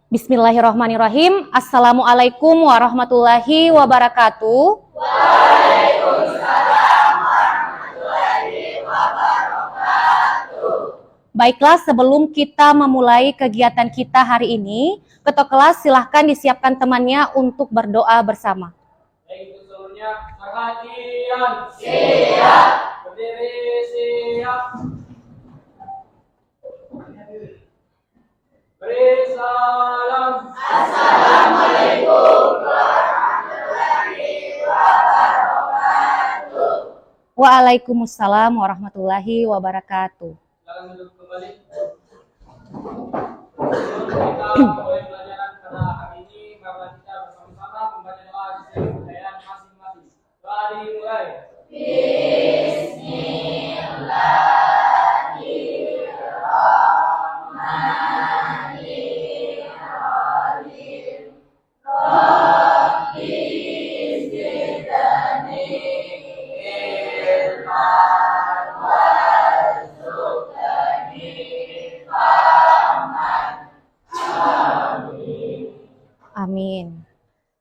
Bismillahirrahmanirrahim. Assalamualaikum warahmatullahi wabarakatuh. Waalaikumsalam warahmatullahi wabarakatuh. Baiklah, sebelum kita memulai kegiatan kita hari ini, ketua kelas silahkan disiapkan temannya untuk berdoa bersama. Baik, untuk seluruhnya, perhatian. Siap. Berdiri, siap. Beri salam. Assalamualaikum warahmatullahi wabarakatuh. Waalaikumsalam warahmatullahi wabarakatuh. Silakan duduk kembali. Kita mulai pelajaran karena hari ini karena kita bersama-sama membaca doa sesuai kebudayaan masing-masing. Doa dimulai. Amin.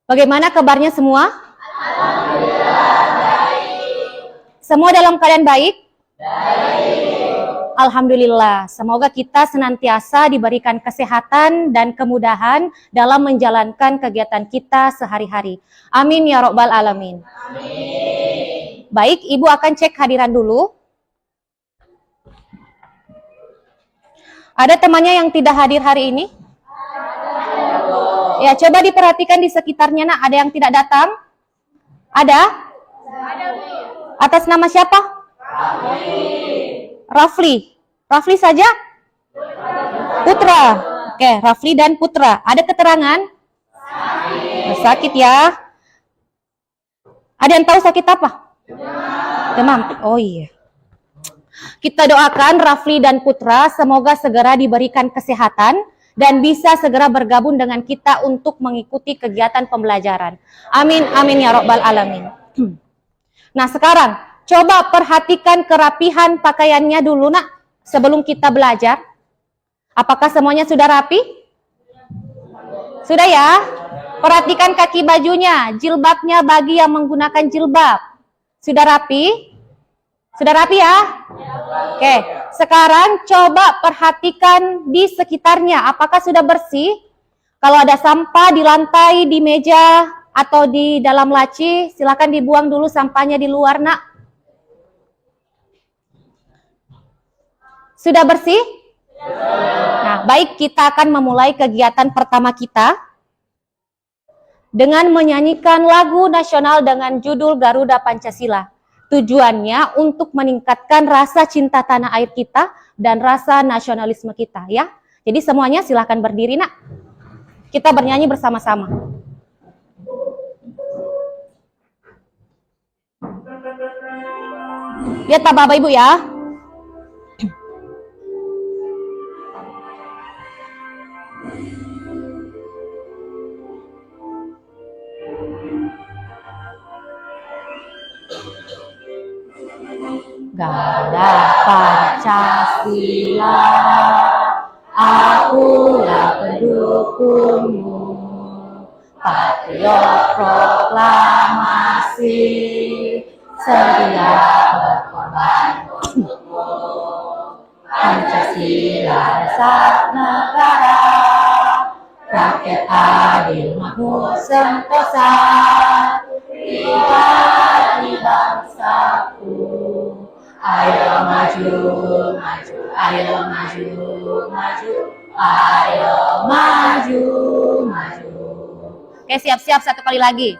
Bagaimana kabarnya semua? Alhamdulillah baik. Semua dalam keadaan baik? Baik. Alhamdulillah. Semoga kita senantiasa diberikan kesehatan dan kemudahan dalam menjalankan kegiatan kita sehari-hari. Amin ya Rabbal Alamin. Amin. Baik, Ibu akan cek hadiran dulu. Ada temannya yang tidak hadir hari ini? Ya, coba diperhatikan di sekitarnya, nak. Ada yang tidak datang? Ada? Ada, Bu. Atas nama siapa? Rafli. Rafli saja? Putra. Oke, Rafli dan Putra. Ada keterangan? Sakit ya. Ada yang tahu sakit apa? Demam. Oh iya. Kita doakan Rafli dan Putra semoga segera diberikan kesehatan dan bisa segera bergabung dengan kita untuk mengikuti kegiatan pembelajaran. Amin, amin ya Rabbal Alamin. Nah sekarang, coba perhatikan kerapihan pakaiannya dulu nak, sebelum kita belajar. Apakah semuanya sudah rapi? Sudah ya? Perhatikan kaki bajunya, jilbabnya bagi yang menggunakan jilbab. Sudah rapi? Sudah rapi ya? Oke, sekarang coba perhatikan di sekitarnya. Apakah sudah bersih? Kalau ada sampah di lantai, di meja, atau di dalam laci, silakan dibuang dulu sampahnya di luar, nak. Sudah bersih? Nah, baik, kita akan memulai kegiatan pertama kita dengan menyanyikan lagu nasional dengan judul Garuda Pancasila. Tujuannya untuk meningkatkan rasa cinta tanah air kita dan rasa nasionalisme kita ya. Jadi semuanya silahkan berdiri nak. Kita bernyanyi bersama-sama. Lihat Bapak Ibu ya. Garuda Pancasila, akulah pendukungmu, patriot proklamasi, sedia berkorban untukmu. Pancasila dasar negara, rakyat adil makmur sentosa, pribadi bangsaku. Ayo maju, maju, ayo maju, maju, ayo maju, maju. Oke, siap-siap satu kali lagi.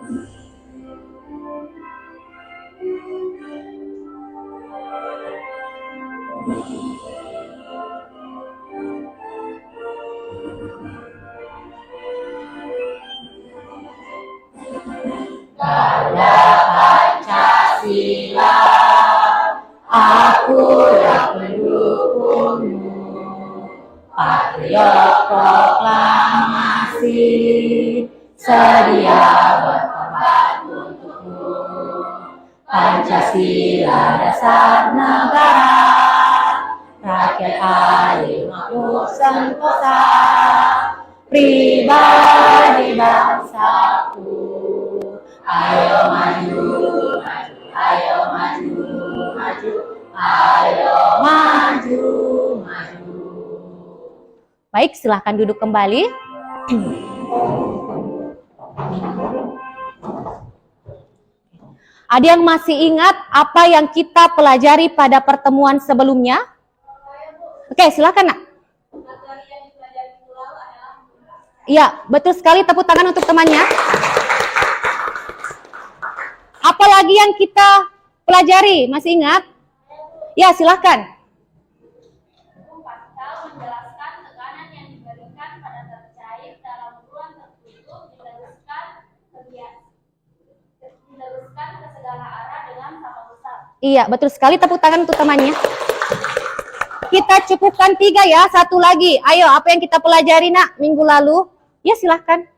Garuda Pancasila, akulah pendukungmu, patriot proklamasi, sedia berkorban untukmu. Pancasila dasar negara, rakyat adil makmur sentosa, pribadi bangsaku. Ayo maju, maju, ayo maju, maju, ayo maju, maju. Baik, silahkan duduk kembali. Ada yang masih ingat apa yang kita pelajari pada pertemuan sebelumnya? Oke, silakan nak. Iya, betul sekali. Tepuk tangan untuk temannya. Apalagi yang kita pelajari? Masih ingat? Ya, silakan. Hukum Pascal menjelaskan tekanan yang diberikan pada zat cair dalam ruang tertutup diteruskan ke segala arah dengan sama besar. Iya, betul sekali. Tepuk tangan untuk temannya. Kita cukupkan 3 ya. Satu lagi. Ayo, apa yang kita pelajari nak minggu lalu? Ya, silahkan.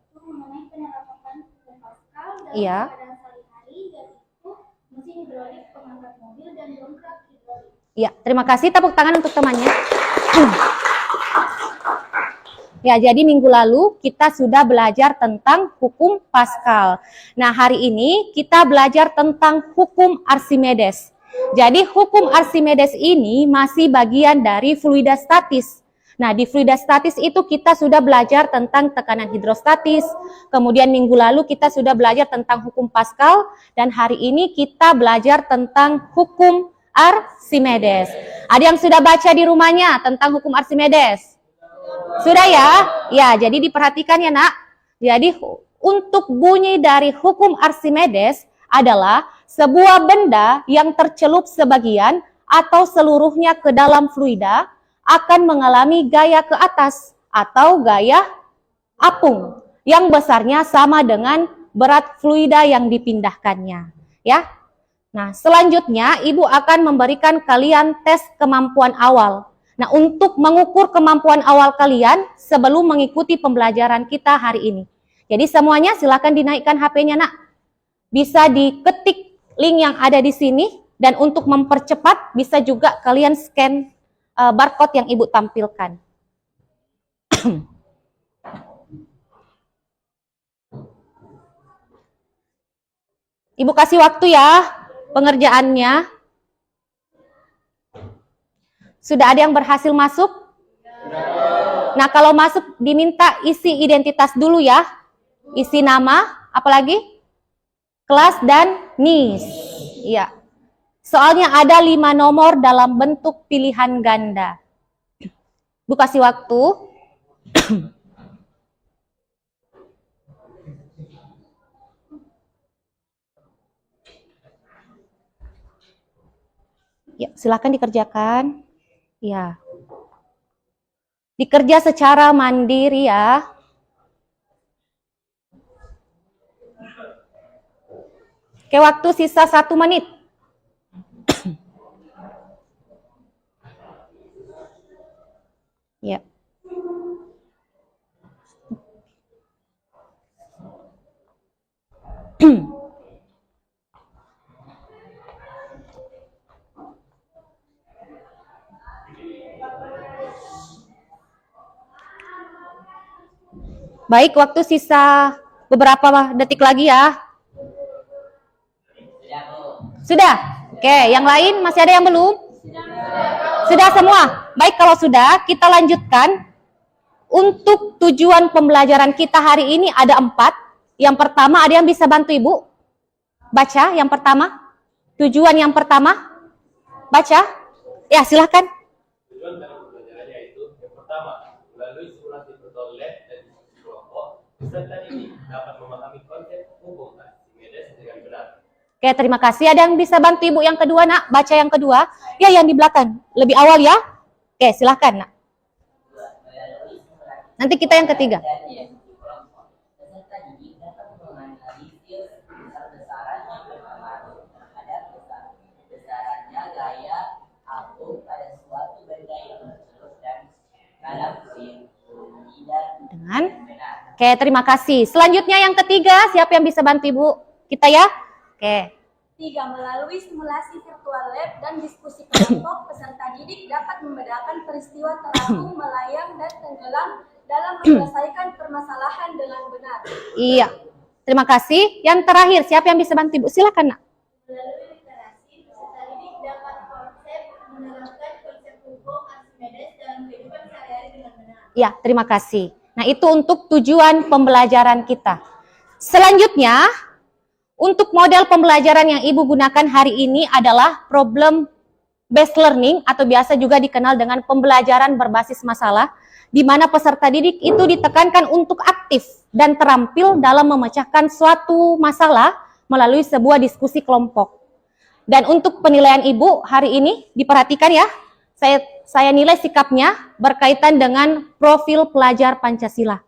Itu mengenai penerapan hukum Pascal dalam Iya. keadaan sehari-hari, yaitu mesin hidrolik, pengangkat mobil, dan dongkrak hidrolik. Ya, terima kasih. Tepuk tangan untuk temannya. Ya, jadi minggu lalu kita sudah belajar tentang hukum Pascal. Nah, hari ini kita belajar tentang hukum Archimedes. Jadi, hukum Archimedes ini masih bagian dari fluida statis. Nah, di fluida statis itu kita sudah belajar tentang tekanan hidrostatis. Kemudian minggu lalu kita sudah belajar tentang hukum Pascal. Dan hari ini kita belajar tentang hukum Archimedes. Ada yang sudah baca di rumahnya tentang hukum Archimedes? Sudah ya? Ya, jadi diperhatikan ya nak. Jadi untuk bunyi dari hukum Archimedes adalah sebuah benda yang tercelup sebagian atau seluruhnya ke dalam fluida akan mengalami gaya ke atas atau gaya apung yang besarnya sama dengan berat fluida yang dipindahkannya. Ya. Nah, selanjutnya Ibu akan memberikan kalian tes kemampuan awal. Nah, untuk mengukur kemampuan awal kalian sebelum mengikuti pembelajaran kita hari ini. Jadi semuanya silakan dinaikkan HP-nya nak. Bisa diketik link yang ada di sini dan untuk mempercepat bisa juga kalian scan barcode yang Ibu tampilkan. Ibu kasih waktu ya pengerjaannya. Sudah ada yang berhasil masuk? Nah, kalau masuk diminta isi identitas dulu ya. Isi nama, apalagi? Kelas dan NIS. Iya. Soalnya ada 5 nomor dalam bentuk pilihan ganda. Bu kasih waktu. Ya, silakan dikerjakan. Ya. Dikerja secara mandiri ya. Oke, waktu sisa 1 menit. Ya. Baik, waktu sisa beberapa detik lagi ya. Sudah? Oke, yang lain masih ada yang belum? Sudah semua? Baik, kalau sudah, kita lanjutkan. Untuk tujuan pembelajaran kita hari ini ada 4. Yang pertama, ada yang bisa bantu Ibu? Baca yang pertama. Tujuan yang pertama. Baca. Ya, silakan. Tujuan dari pembelajarannya itu yang pertama, melalui simulasi bertolet dan diskusi kelompok, peserta didik dapat memahami konsep hukum Archimedes dengan benar. Oke, terima kasih. Ada yang bisa bantu Ibu yang kedua, nak? Baca yang kedua. Ya, yang di belakang. Lebih awal ya. Oke, silakan, nak. Nanti kita yang ketiga. Peserta didik dapat menganalisis besar-besaran yang berpengaruh terhadap besarannya gaya apung pada suatu benda yang tercelup dan dalam fluida Dengan. benar. Oke, terima kasih. Selanjutnya yang ketiga, siapa yang bisa bantu Ibu? Kita ya? Oke. 3. Melalui simulasi virtual lab dan diskusi kelompok, peserta didik dapat membedakan peristiwa terapung, melayang, dan tenggelam dalam menyelesaikan permasalahan dengan benar. Iya, terima kasih. Yang terakhir, siapa yang bisa bantu Ibu? Silakan, Nak. Melalui literasi, peserta didik dapat menerapkan konsep hukum Archimedes dalam kehidupan sehari-hari dengan benar. Ya, terima kasih. Nah, itu untuk tujuan pembelajaran kita. Selanjutnya, untuk model pembelajaran yang Ibu gunakan hari ini adalah problem based learning atau biasa juga dikenal dengan pembelajaran berbasis masalah, di mana peserta didik itu ditekankan untuk aktif dan terampil dalam memecahkan suatu masalah melalui sebuah diskusi kelompok. Dan untuk penilaian Ibu hari ini diperhatikan ya, saya nilai sikapnya berkaitan dengan profil pelajar Pancasila.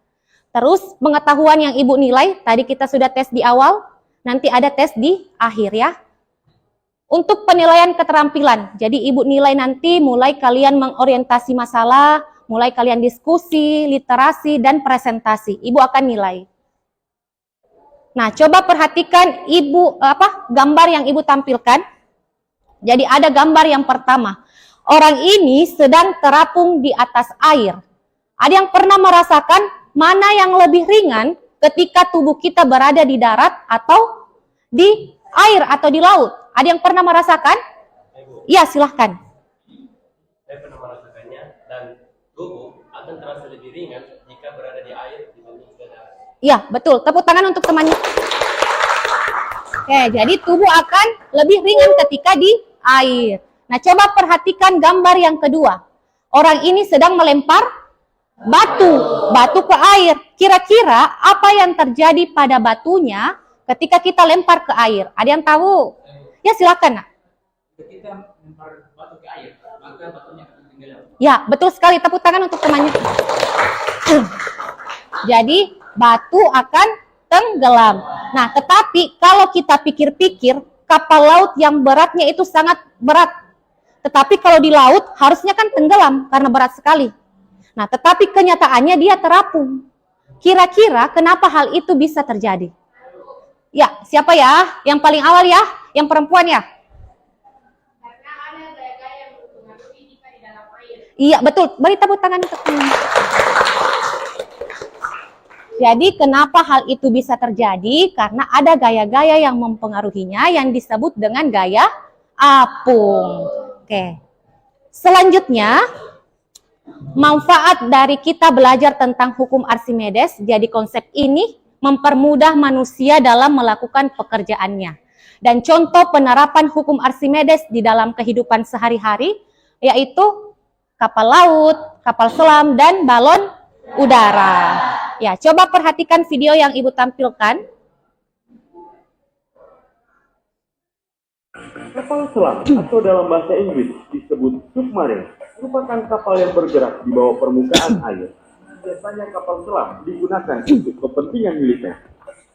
Terus pengetahuan yang Ibu nilai, tadi kita sudah tes di awal, nanti ada tes di akhir ya. Untuk penilaian keterampilan, jadi Ibu nilai nanti mulai kalian mengorientasi masalah, mulai kalian diskusi, literasi, dan presentasi. Ibu akan nilai. Nah, coba perhatikan gambar yang Ibu tampilkan. Jadi ada gambar yang pertama. Orang ini sedang terapung di atas air. Ada yang pernah merasakan mana yang lebih ringan ketika tubuh kita berada di darat atau di air atau di laut? Ada yang pernah merasakan? Iya, silahkan. Saya pernah merasakannya dan tubuh akan terasa lebih ringan jika berada di air dibanding di darat. Iya, betul. Tepuk tangan untuk temannya. Oke, jadi tubuh akan lebih ringan ketika di air. Nah, coba perhatikan gambar yang kedua. Orang ini sedang melempar batu ke air. Kira-kira apa yang terjadi pada batunya ketika kita lempar ke air? Ada yang tahu? Ya, silakan, Nak. Ketika lempar batu ke air, maka batunya akan tenggelam. Ya, betul sekali. Tepuk tangan untuk temannya. Jadi, batu akan tenggelam. Nah, tetapi kalau kita pikir-pikir, kapal laut yang beratnya itu sangat berat. Tetapi kalau di laut, harusnya kan tenggelam karena berat sekali. Nah, tetapi kenyataannya dia terapung. Kira-kira kenapa hal itu bisa terjadi? Ya, siapa ya? Yang paling awal ya? Yang perempuan ya? Karena ada gaya-gaya yang mempengaruhi jika di dalam air. Iya, betul. Beri tepuk tangan untuk teman. Jadi, kenapa hal itu bisa terjadi? Karena ada gaya-gaya yang mempengaruhinya yang disebut dengan gaya apung. Oke. Selanjutnya, manfaat dari kita belajar tentang hukum Archimedes. Jadi, konsep ini mempermudah manusia dalam melakukan pekerjaannya. Dan contoh penerapan hukum Archimedes di dalam kehidupan sehari-hari, yaitu kapal laut, kapal selam, dan balon udara. Ya, coba perhatikan video yang Ibu tampilkan. Kapal selam atau dalam bahasa Inggris disebut submarine merupakan kapal yang bergerak di bawah permukaan air. Biasanya kapal selam digunakan untuk kepentingan militer.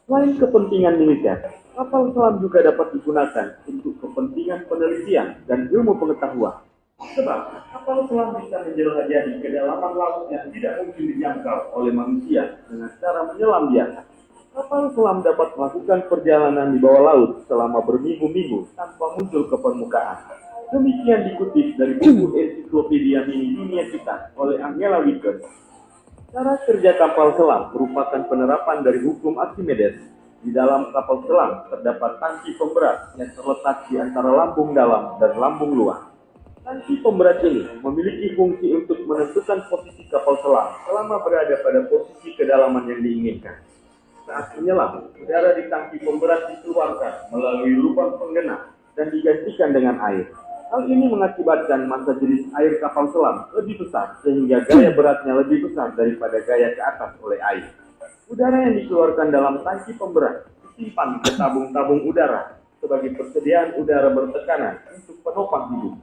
Selain kepentingan militer, kapal selam juga dapat digunakan untuk kepentingan penelitian dan ilmu pengetahuan. Sebab kapal selam bisa menjelajahi kedalaman laut yang tidak mungkin dijangkau oleh manusia dengan cara menyelam biasa. Kapal selam dapat melakukan perjalanan di bawah laut selama berminggu-minggu tanpa muncul ke permukaan. Demikian dikutip dari buku ensiklopedia mini dunia kita oleh Angela Wickers. Cara kerja kapal selam merupakan penerapan dari hukum Archimedes. Di dalam kapal selam terdapat tangki pemberat yang terletak di antara lambung dalam dan lambung luar. Tangki pemberat ini memiliki fungsi untuk menentukan posisi kapal selam selama berada pada posisi kedalaman yang diinginkan. Saat menyelam, udara di tangki pemberat dikeluarkan melalui lubang penggena dan digantikan dengan air. Hal ini mengakibatkan massa jenis air kapal selam lebih besar sehingga gaya beratnya lebih besar daripada gaya ke atas oleh air. Udara yang dikeluarkan dalam tangki pemberat disimpan ke tabung-tabung udara sebagai persediaan udara bertekanan untuk penopang hidup.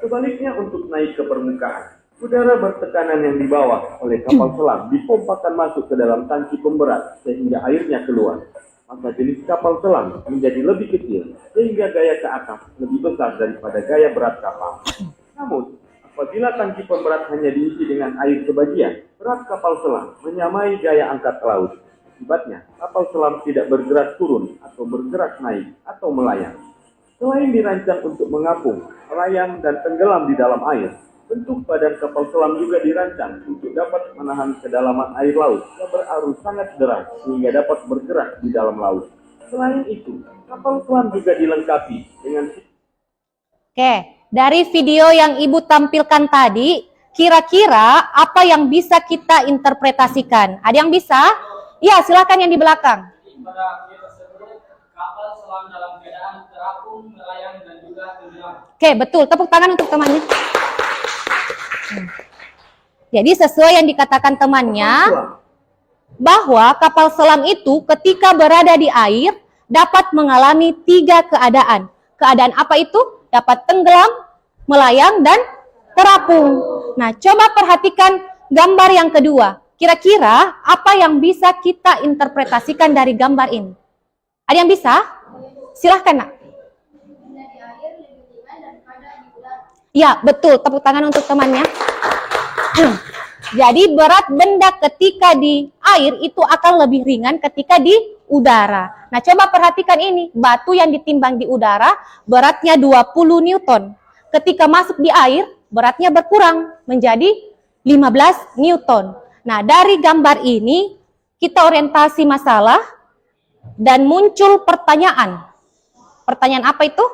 Sebaliknya untuk naik ke permukaan, udara bertekanan yang dibawa oleh kapal selam dipompakan masuk ke dalam tangki pemberat sehingga airnya keluar. Maka jenis kapal selam menjadi lebih kecil sehingga gaya ke atas lebih besar daripada gaya berat kapal. Namun, apabila tangki pemberat hanya diisi dengan air sebagian, berat kapal selam menyamai gaya angkat laut. Akibatnya, kapal selam tidak bergerak turun atau bergerak naik atau melayang. Selain dirancang untuk mengapung, melayang, dan tenggelam di dalam air, bentuk badan kapal selam juga dirancang untuk dapat menahan kedalaman air laut yang berarus sangat deras sehingga dapat bergerak di dalam laut. Selain itu, kapal selam juga dilengkapi dengan... Oke, dari video yang Ibu tampilkan tadi, kira-kira apa yang bisa kita interpretasikan? Ada yang bisa? Ya, silakan yang di belakang. Jadi pada video tersebut, kapal selam dalam keadaan terapung, melayang, dan juga tenggelam. Oke, betul. Tepuk tangan untuk temannya. Jadi sesuai yang dikatakan temannya, bahwa kapal selam itu ketika berada di air dapat mengalami 3 keadaan. Keadaan apa itu? Dapat tenggelam, melayang, dan terapung. Nah, coba perhatikan gambar yang kedua. Kira-kira apa yang bisa kita interpretasikan dari gambar ini? Ada yang bisa? Silahkan, Nak. Ya, betul. Tepuk tangan untuk temannya. Jadi berat benda ketika di air itu akan lebih ringan ketika di udara. Nah, coba perhatikan ini. Batu yang ditimbang di udara beratnya 20 Newton. Ketika masuk di air, beratnya berkurang menjadi 15 Newton. Nah, dari gambar ini kita orientasi masalah dan muncul pertanyaan. Pertanyaan apa itu?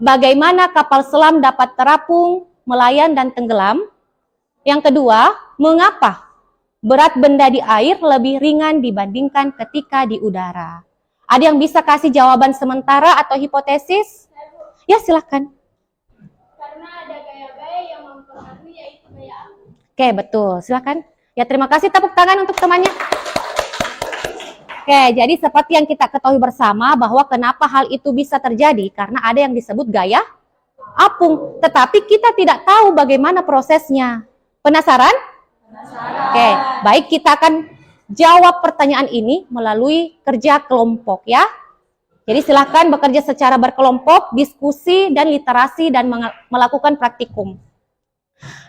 Bagaimana kapal selam dapat terapung, melayang, dan tenggelam? Yang kedua, mengapa berat benda di air lebih ringan dibandingkan ketika di udara? Ada yang bisa kasih jawaban sementara atau hipotesis? Ya, silakan. Karena ada gaya-gaya yang mempengaruhi yaitu gaya api. Oke, betul. Silakan. Ya, terima kasih. Tepuk tangan untuk temannya. Oke, jadi seperti yang kita ketahui bersama bahwa kenapa hal itu bisa terjadi karena ada yang disebut gaya apung, tetapi kita tidak tahu bagaimana prosesnya. Penasaran? Oke, baik, kita akan jawab pertanyaan ini melalui kerja kelompok ya. Jadi silakan bekerja secara berkelompok, diskusi dan literasi dan melakukan praktikum.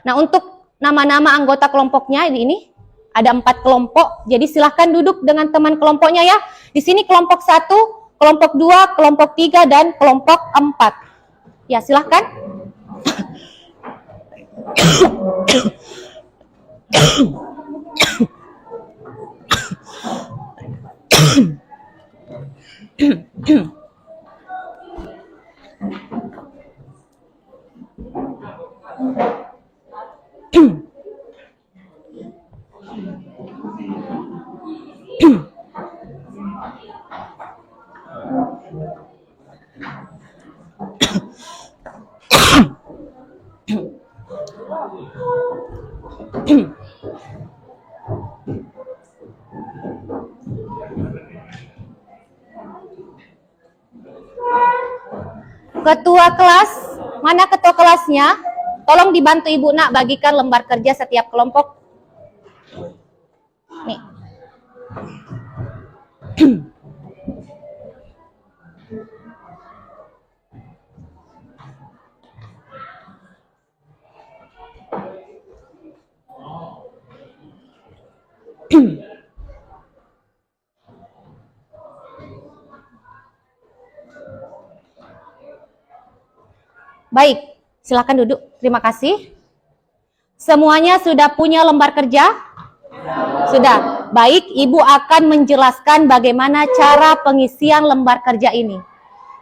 Nah, untuk nama-nama anggota kelompoknya ini ada 4 kelompok, jadi silahkan duduk dengan teman kelompoknya ya. Di sini kelompok 1, kelompok 2, kelompok 3, dan kelompok 4. Ya, silahkan. Ketua kelas, mana ketua kelasnya? Tolong dibantu Ibu Nak bagikan lembar kerja setiap kelompok. Nih. Baik, silakan duduk. Terima kasih. Semuanya sudah punya lembar kerja? Sudah. Baik, Ibu akan menjelaskan bagaimana cara pengisian lembar kerja ini.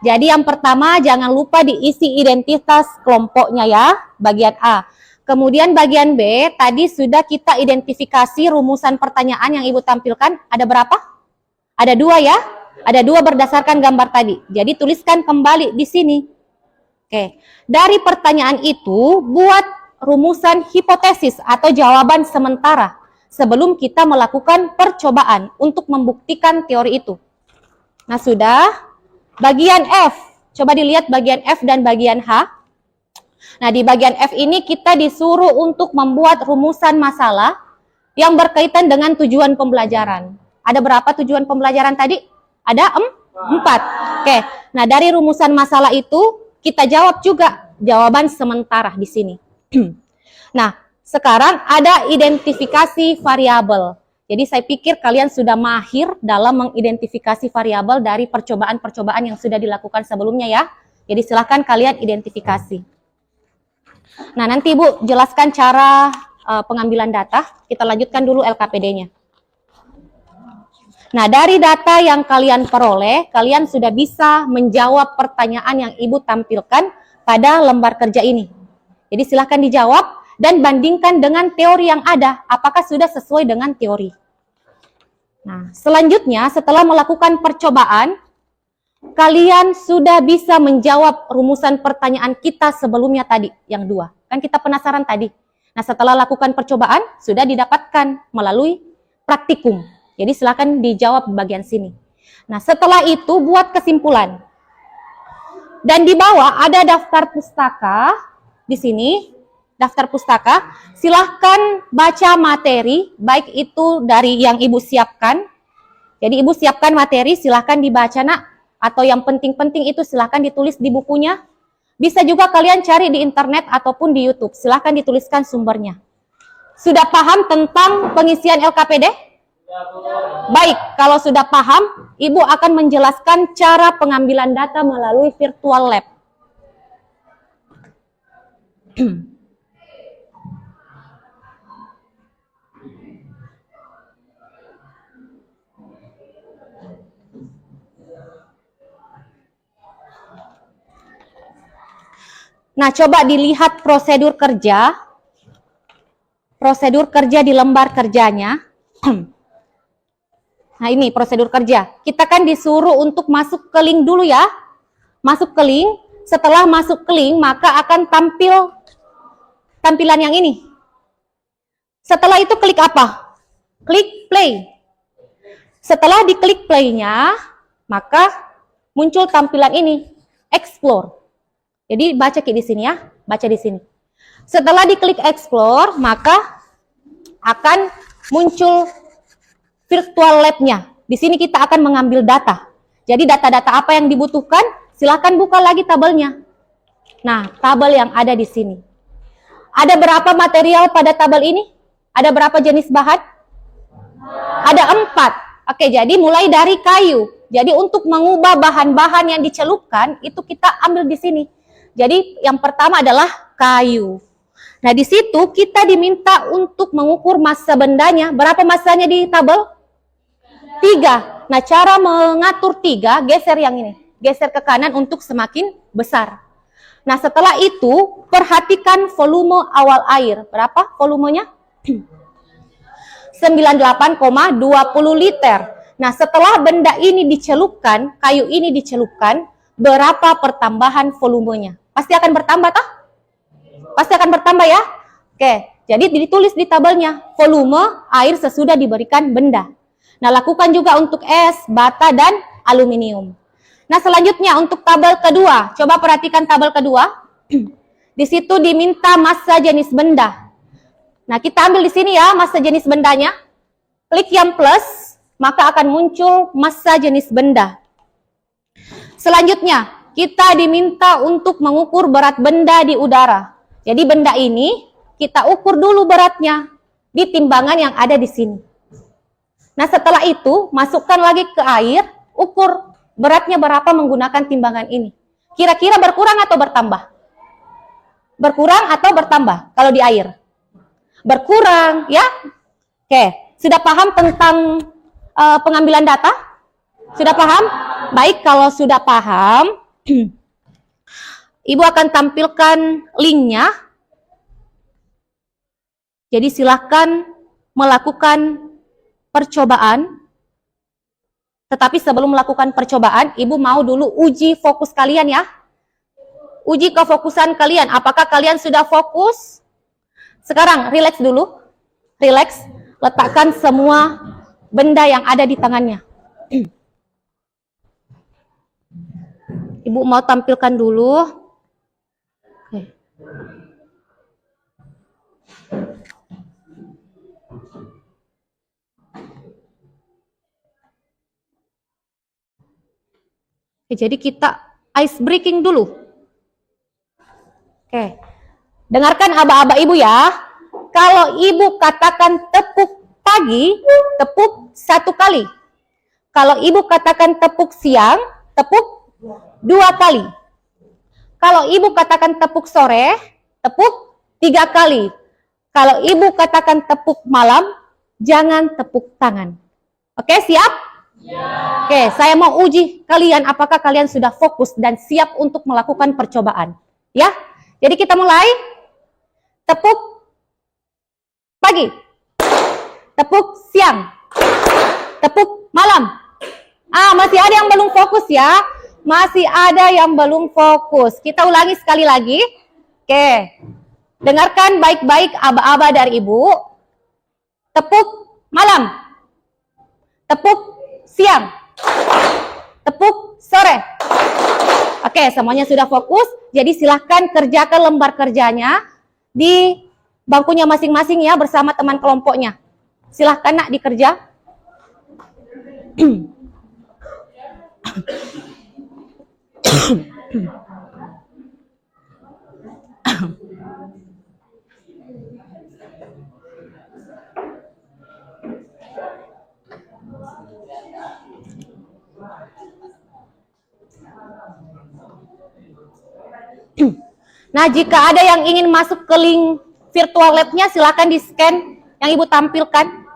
Jadi yang pertama, jangan lupa diisi identitas kelompoknya ya, bagian A. Kemudian bagian B, tadi sudah kita identifikasi rumusan pertanyaan yang Ibu tampilkan. Ada berapa? Ada 2 ya? Ada 2 berdasarkan gambar tadi. Jadi tuliskan kembali di sini. Oke, dari pertanyaan itu buat rumusan hipotesis atau jawaban sementara sebelum kita melakukan percobaan untuk membuktikan teori itu. Nah, sudah. Bagian F, coba dilihat bagian F dan bagian H. Nah, di bagian F ini kita disuruh untuk membuat rumusan masalah yang berkaitan dengan tujuan pembelajaran. Ada berapa tujuan pembelajaran tadi? Ada 4. Oke, nah dari rumusan masalah itu kita jawab juga jawaban sementara di sini. Nah, sekarang ada identifikasi variabel. Jadi saya pikir kalian sudah mahir dalam mengidentifikasi variabel dari percobaan-percobaan yang sudah dilakukan sebelumnya ya. Jadi silahkan kalian identifikasi. Nah, nanti Ibu jelaskan cara pengambilan data. Kita lanjutkan dulu LKPD-nya. Nah, dari data yang kalian peroleh, kalian sudah bisa menjawab pertanyaan yang Ibu tampilkan pada lembar kerja ini. Jadi silahkan dijawab dan bandingkan dengan teori yang ada, apakah sudah sesuai dengan teori. Nah, selanjutnya setelah melakukan percobaan, kalian sudah bisa menjawab rumusan pertanyaan kita sebelumnya tadi, yang 2. Kan kita penasaran tadi. Nah, setelah lakukan percobaan, sudah didapatkan melalui praktikum. Jadi silakan dijawab di bagian sini. Nah, setelah itu buat kesimpulan. Dan di bawah ada daftar pustaka. Di sini, daftar pustaka. Silahkan baca materi, baik itu dari yang Ibu siapkan. Jadi Ibu siapkan materi, silahkan dibaca nak. Atau yang penting-penting itu silahkan ditulis di bukunya. Bisa juga kalian cari di internet ataupun di YouTube. Silahkan dituliskan sumbernya. Sudah paham tentang pengisian LKPD? Baik, kalau sudah paham, Ibu akan menjelaskan cara pengambilan data melalui virtual lab. Nah, coba dilihat prosedur kerja. Prosedur kerja di lembar kerjanya. Nah, ini prosedur kerja. Kita kan disuruh untuk masuk ke link dulu ya. Masuk ke link. Setelah masuk ke link, maka akan tampil tampilan yang ini. Setelah itu klik apa? Klik play. Setelah diklik play-nya, maka muncul tampilan ini. Explore. Jadi baca di sini ya. Baca di sini. Setelah diklik explore, maka akan muncul virtual lab-nya. Di sini kita akan mengambil data. Jadi data-data apa yang dibutuhkan, silakan buka lagi tabelnya. Nah, tabel yang ada di sini. Ada berapa material pada tabel ini? Ada berapa jenis bahan? Ada 4. Oke, jadi mulai dari kayu. Jadi untuk mengubah bahan-bahan yang dicelupkan, itu kita ambil di sini. Jadi yang pertama adalah kayu. Nah, di situ kita diminta untuk mengukur massa bendanya. Berapa massanya di tabel? 3. Nah, cara mengatur 3, geser yang ini. Geser ke kanan untuk semakin besar. Nah, setelah itu, perhatikan volume awal air. Berapa volumenya? 98,20 liter. Nah, setelah benda ini dicelupkan, kayu ini dicelupkan, berapa pertambahan volumenya? Pasti akan bertambah, toh? Pasti akan bertambah ya? Oke, jadi ditulis di tabelnya, volume air sesudah diberikan benda. Nah, lakukan juga untuk es, bata, dan aluminium. Nah, selanjutnya untuk tabel kedua. Coba perhatikan tabel kedua. Di situ diminta massa jenis benda. Nah, kita ambil di sini ya massa jenis bendanya. Klik yang plus, maka akan muncul massa jenis benda. Selanjutnya, kita diminta untuk mengukur berat benda di udara. Jadi benda ini kita ukur dulu beratnya di timbangan yang ada di sini. Nah, setelah itu, masukkan lagi ke air, ukur beratnya berapa menggunakan timbangan ini. Kira-kira berkurang atau bertambah? Berkurang atau bertambah kalau di air? Berkurang, ya? Oke, sudah paham tentang pengambilan data? Sudah paham? Baik, kalau sudah paham, Ibu akan tampilkan linknya. Jadi silahkan melakukan percobaan. Tetapi sebelum melakukan percobaan, Ibu mau dulu uji fokus kalian ya. Uji kefokusan kalian. Apakah kalian sudah fokus? Sekarang relax dulu. Relax. Letakkan semua benda yang ada di tangannya. Ibu mau tampilkan dulu. Oke. Oke, jadi kita ice breaking dulu. Oke. Dengarkan aba-aba Ibu ya. Kalau Ibu katakan tepuk pagi, tepuk 1 kali. Kalau Ibu katakan tepuk siang, tepuk 2 kali. Kalau ibu katakan tepuk sore, tepuk 3 kali. Kalau ibu katakan tepuk malam, jangan tepuk tangan. Oke, siap? Ya. Oke, saya mau uji kalian apakah kalian sudah fokus dan siap untuk melakukan percobaan. Ya, jadi kita mulai. Tepuk pagi, tepuk siang, tepuk malam. Masih ada yang belum fokus ya. Masih ada yang belum fokus. Kita ulangi sekali lagi. Oke. Dengarkan baik-baik aba-aba dari ibu. Tepuk malam. Tepuk siang. Tepuk sore. Oke, semuanya sudah fokus. Jadi silahkan kerjakan lembar kerjanya di bangkunya masing-masing ya bersama teman kelompoknya. Silahkan nak dikerja. Nah, jika ada yang ingin masuk ke link virtual lab-nya, silakan di-scan yang ibu tampilkan.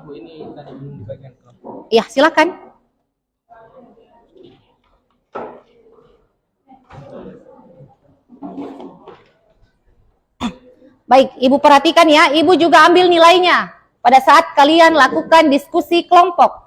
Bu, ini tadi belum dibagikan kelompok. Ya, silakan. Baik, ibu perhatikan ya, ibu juga ambil nilainya pada saat kalian lakukan diskusi kelompok.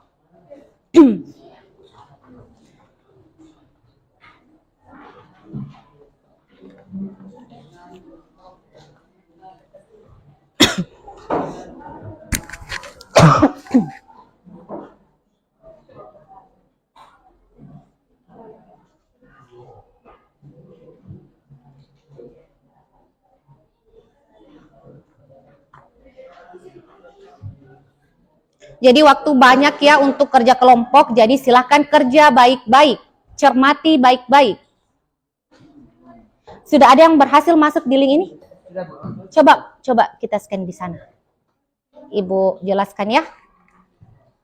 Jadi waktu banyak ya untuk kerja kelompok, jadi silahkan kerja baik-baik, cermati baik-baik. Sudah ada yang berhasil masuk di link ini? Coba kita scan di sana. Ibu jelaskan ya.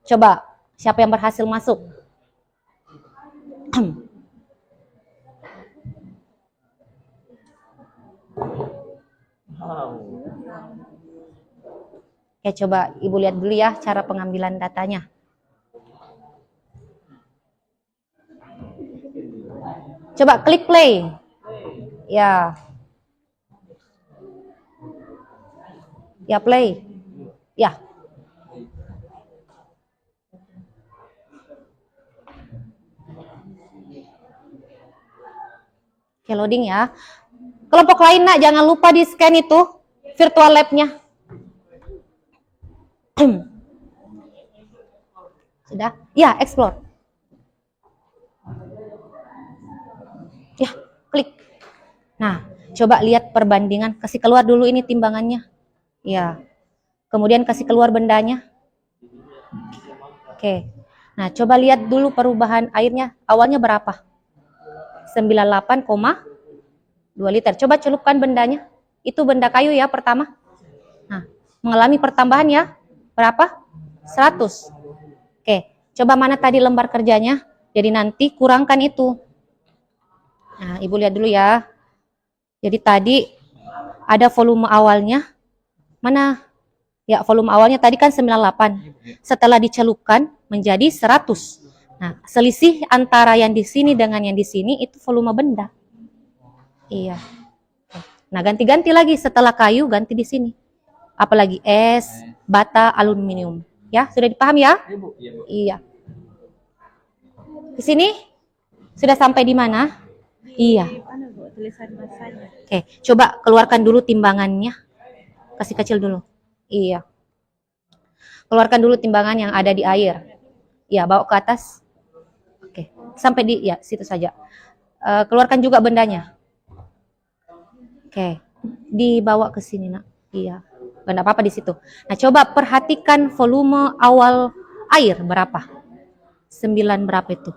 Coba, siapa yang berhasil masuk? Oke, coba ibu lihat dulu ya cara pengambilan datanya. Coba klik play. Ya. Ya, play. Ya. Oke, loading ya. Kelompok lain nak, jangan lupa di scan itu virtual lab-nya. Sudah? Ya, explore. Ya, klik. Nah, coba lihat perbandingan. Kasih keluar dulu ini timbangannya. Ya. Kemudian kasih keluar bendanya. Oke. Nah, coba lihat dulu perubahan airnya. Awalnya berapa? 98,2 liter. Coba celupkan bendanya. Itu benda kayu ya pertama. Nah, mengalami pertambahan ya. Berapa? 100. Oke, coba mana tadi lembar kerjanya? Jadi nanti kurangkan itu. Nah, ibu lihat dulu ya. Jadi tadi ada volume awalnya. Mana? Ya, volume awalnya tadi kan 98. Setelah dicelupkan menjadi 100. Nah, selisih antara yang di sini dengan yang di sini itu volume benda. Iya. Nah, ganti-ganti lagi setelah kayu, ganti di sini. Apalagi es, bata, aluminium. Ya, sudah dipahami ya? Iya. Di sini sudah sampai di mana? Iya. Oke, coba keluarkan dulu timbangannya. Kasih kecil dulu. Iya. Keluarkan dulu timbangan yang ada di air. Iya, bawa ke atas. Oke, sampai di ya situ saja. Keluarkan juga bendanya. Oke, dibawa ke sini nak. Iya. Nggak apa-apa di situ. Nah, coba perhatikan volume awal air berapa? 9 berapa itu?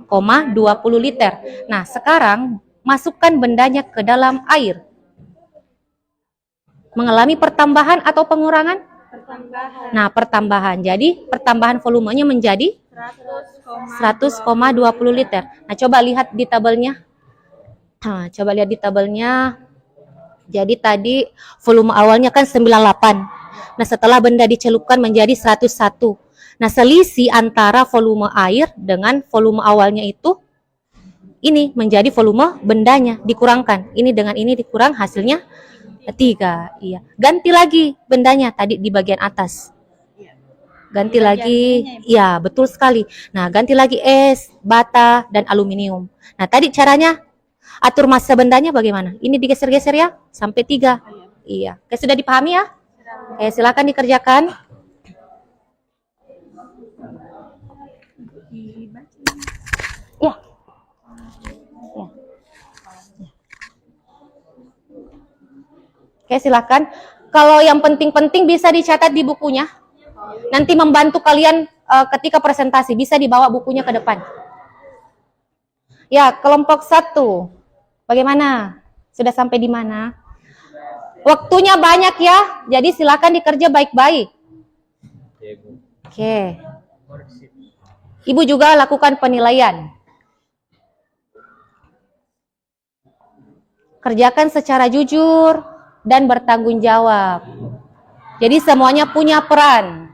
98,20 liter. Nah, sekarang masukkan bendanya ke dalam air. Mengalami pertambahan atau pengurangan? Nah, pertambahan. Jadi, pertambahan volumenya menjadi 100,20 liter. Nah, coba lihat di tabelnya. Nah, coba lihat di tabelnya. Jadi tadi volume awalnya kan 98. Nah, setelah benda dicelupkan menjadi 101. Nah, selisih antara volume air dengan volume awalnya itu ini menjadi volume bendanya dikurangkan. Ini dengan ini dikurang hasilnya 3. Iya. Ganti lagi bendanya tadi di bagian atas. Ganti lagi. Iya, betul sekali. Nah, ganti lagi es, bata, dan aluminium. Nah, tadi caranya atur massa bendanya bagaimana? Ini digeser-geser ya, sampai 3. Iya. Oke, sudah dipahami ya? Oke, silakan dikerjakan. Ya. Ya. Oke, silakan. Kalau yang penting-penting bisa dicatat di bukunya. Nanti membantu kalian ketika presentasi. Bisa dibawa bukunya ke depan. Ya, kelompok 1. Bagaimana? Sudah sampai di mana? Waktunya banyak ya, jadi silakan dikerja baik-baik. Oke. Ibu juga lakukan penilaian. Kerjakan secara jujur dan bertanggung jawab. Jadi semuanya punya peran.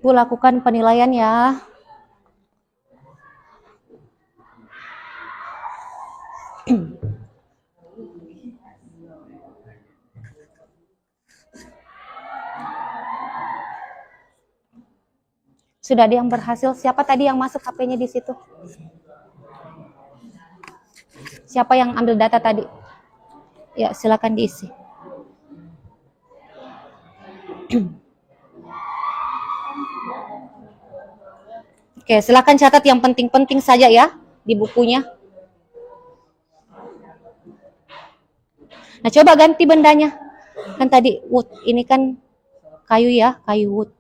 Bu lakukan penilaian ya. Sudah ada yang berhasil. Siapa tadi yang masuk HP-nya di situ? Siapa yang ambil data tadi? Ya, silakan diisi. Oke, silakan catat yang penting-penting saja ya di bukunya. Nah, coba ganti bendanya. Kan tadi wood, ini kan kayu ya, kayu wood.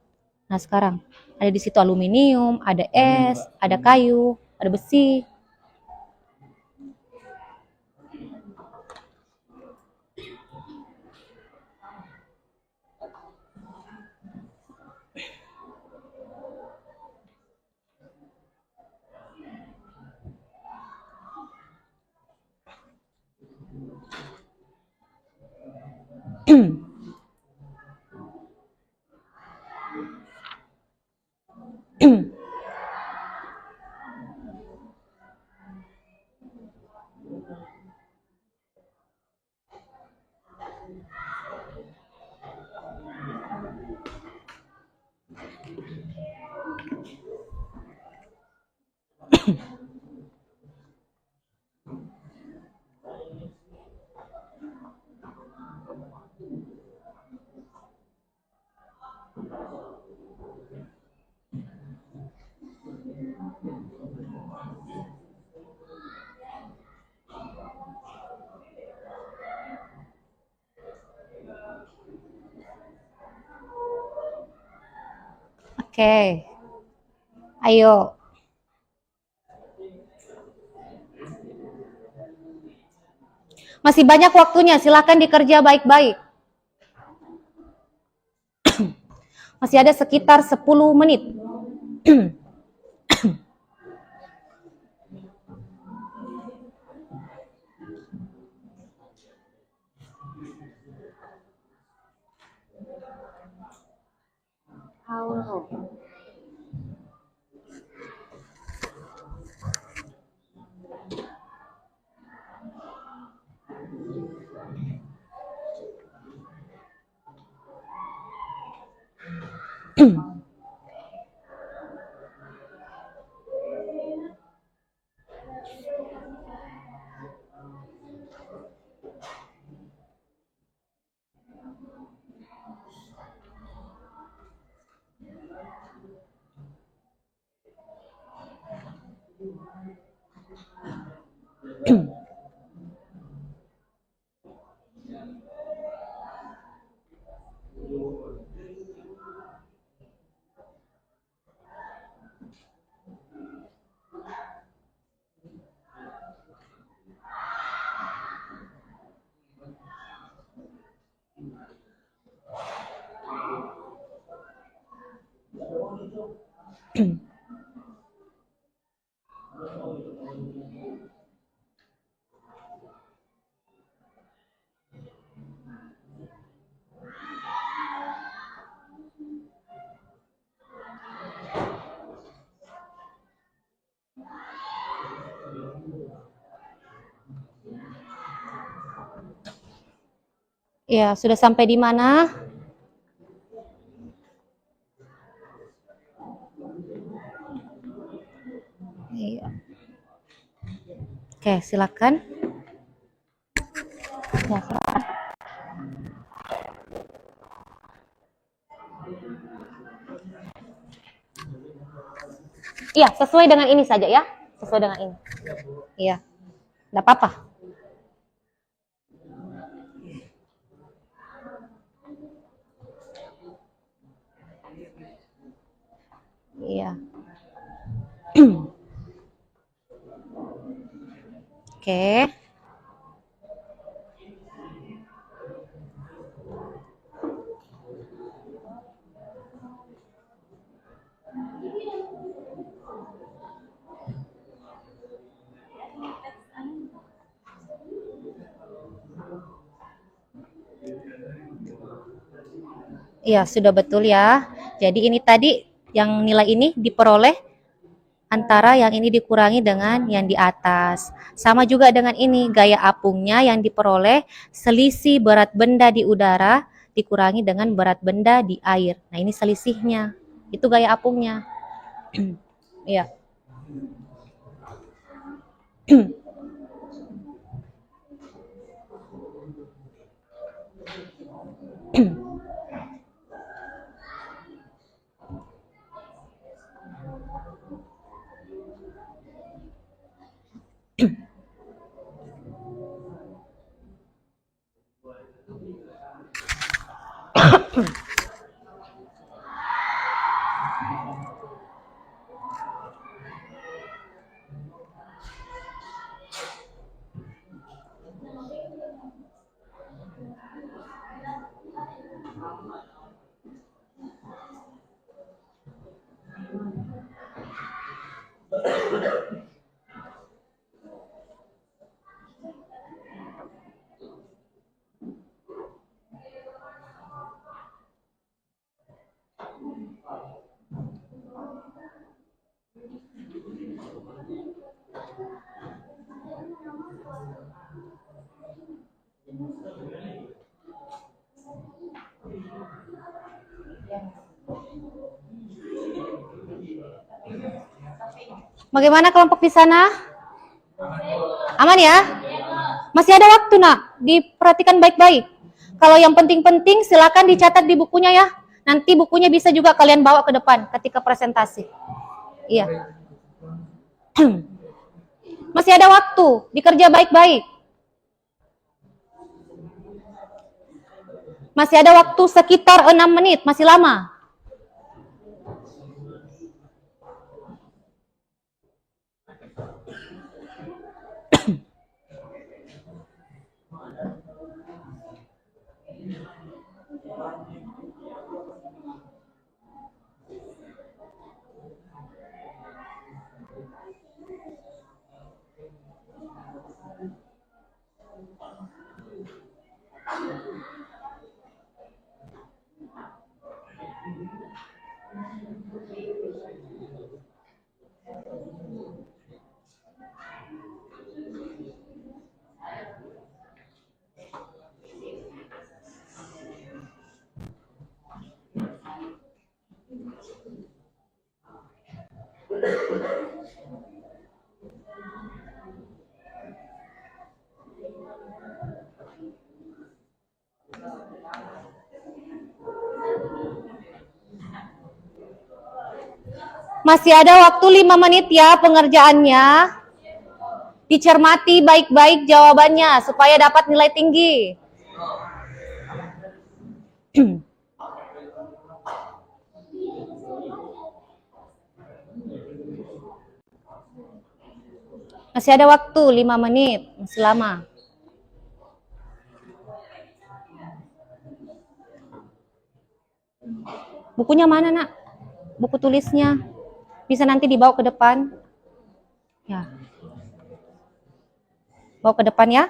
Nah, sekarang ada di situ aluminium, ada es, ada kayu, ada besi. Oke. Ayo. Masih banyak waktunya, silakan dikerja baik-baik. Masih ada sekitar 10 menit. Paulo. Ya, sudah sampai di mana? Iya. Oke, silakan. Ya, silakan. Iya, sesuai dengan ini saja ya. Sesuai dengan ini. Iya. Enggak apa-apa. Iya. Oke. Iya, sudah betul ya. Jadi ini tadi yang nilai ini diperoleh antara yang ini dikurangi dengan yang di atas. Sama juga dengan ini, gaya apungnya yang diperoleh selisih berat benda di udara dikurangi dengan berat benda di air. Nah, ini selisihnya. Itu gaya apungnya. Iya. Bagaimana kelompok di sana? Aman ya? Masih ada waktu, Nak. Diperhatikan baik-baik. Kalau yang penting-penting silakan dicatat di bukunya ya. Nanti bukunya bisa juga kalian bawa ke depan ketika presentasi. Iya. Masih ada waktu, dikerja baik-baik. Masih ada waktu sekitar 6 menit, masih lama. Masih ada waktu 5 menit ya pengerjaannya. Dicermati baik-baik jawabannya supaya dapat nilai tinggi. Masih ada waktu 5 menit, masih lama. Bukunya mana, Nak? Buku tulisnya. Bisa nanti dibawa ke depan. Ya. Bawa ke depan ya.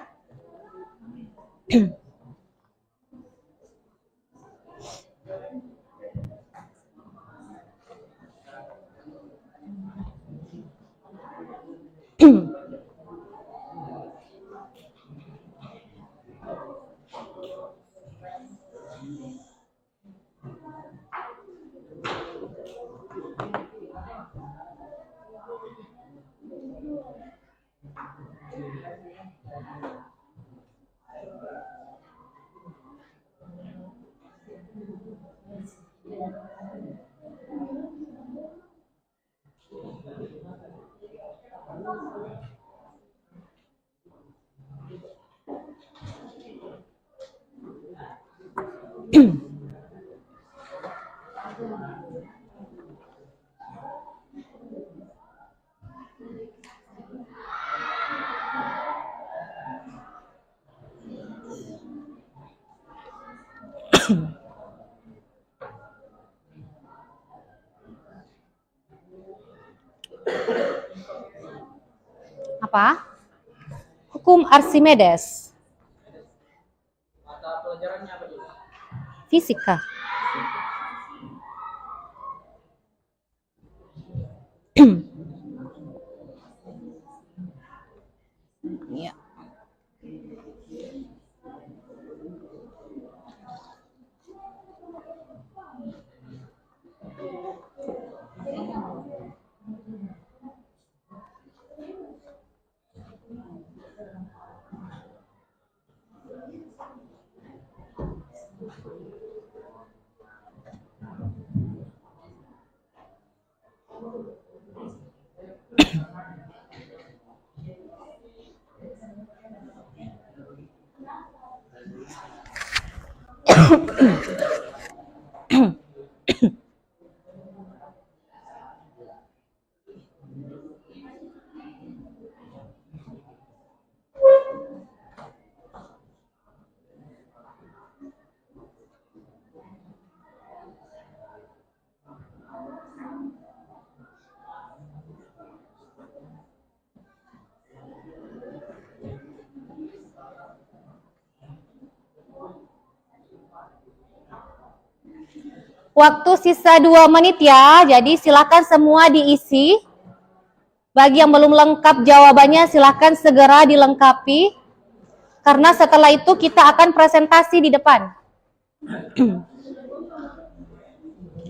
Apa? Hukum Archimedes. Mata pelajarannya apa juga? Fisika. Ya. Waktu sisa 2 menit ya, jadi silakan semua diisi. Bagi yang belum lengkap jawabannya silakan segera dilengkapi. Karena setelah itu kita akan presentasi di depan.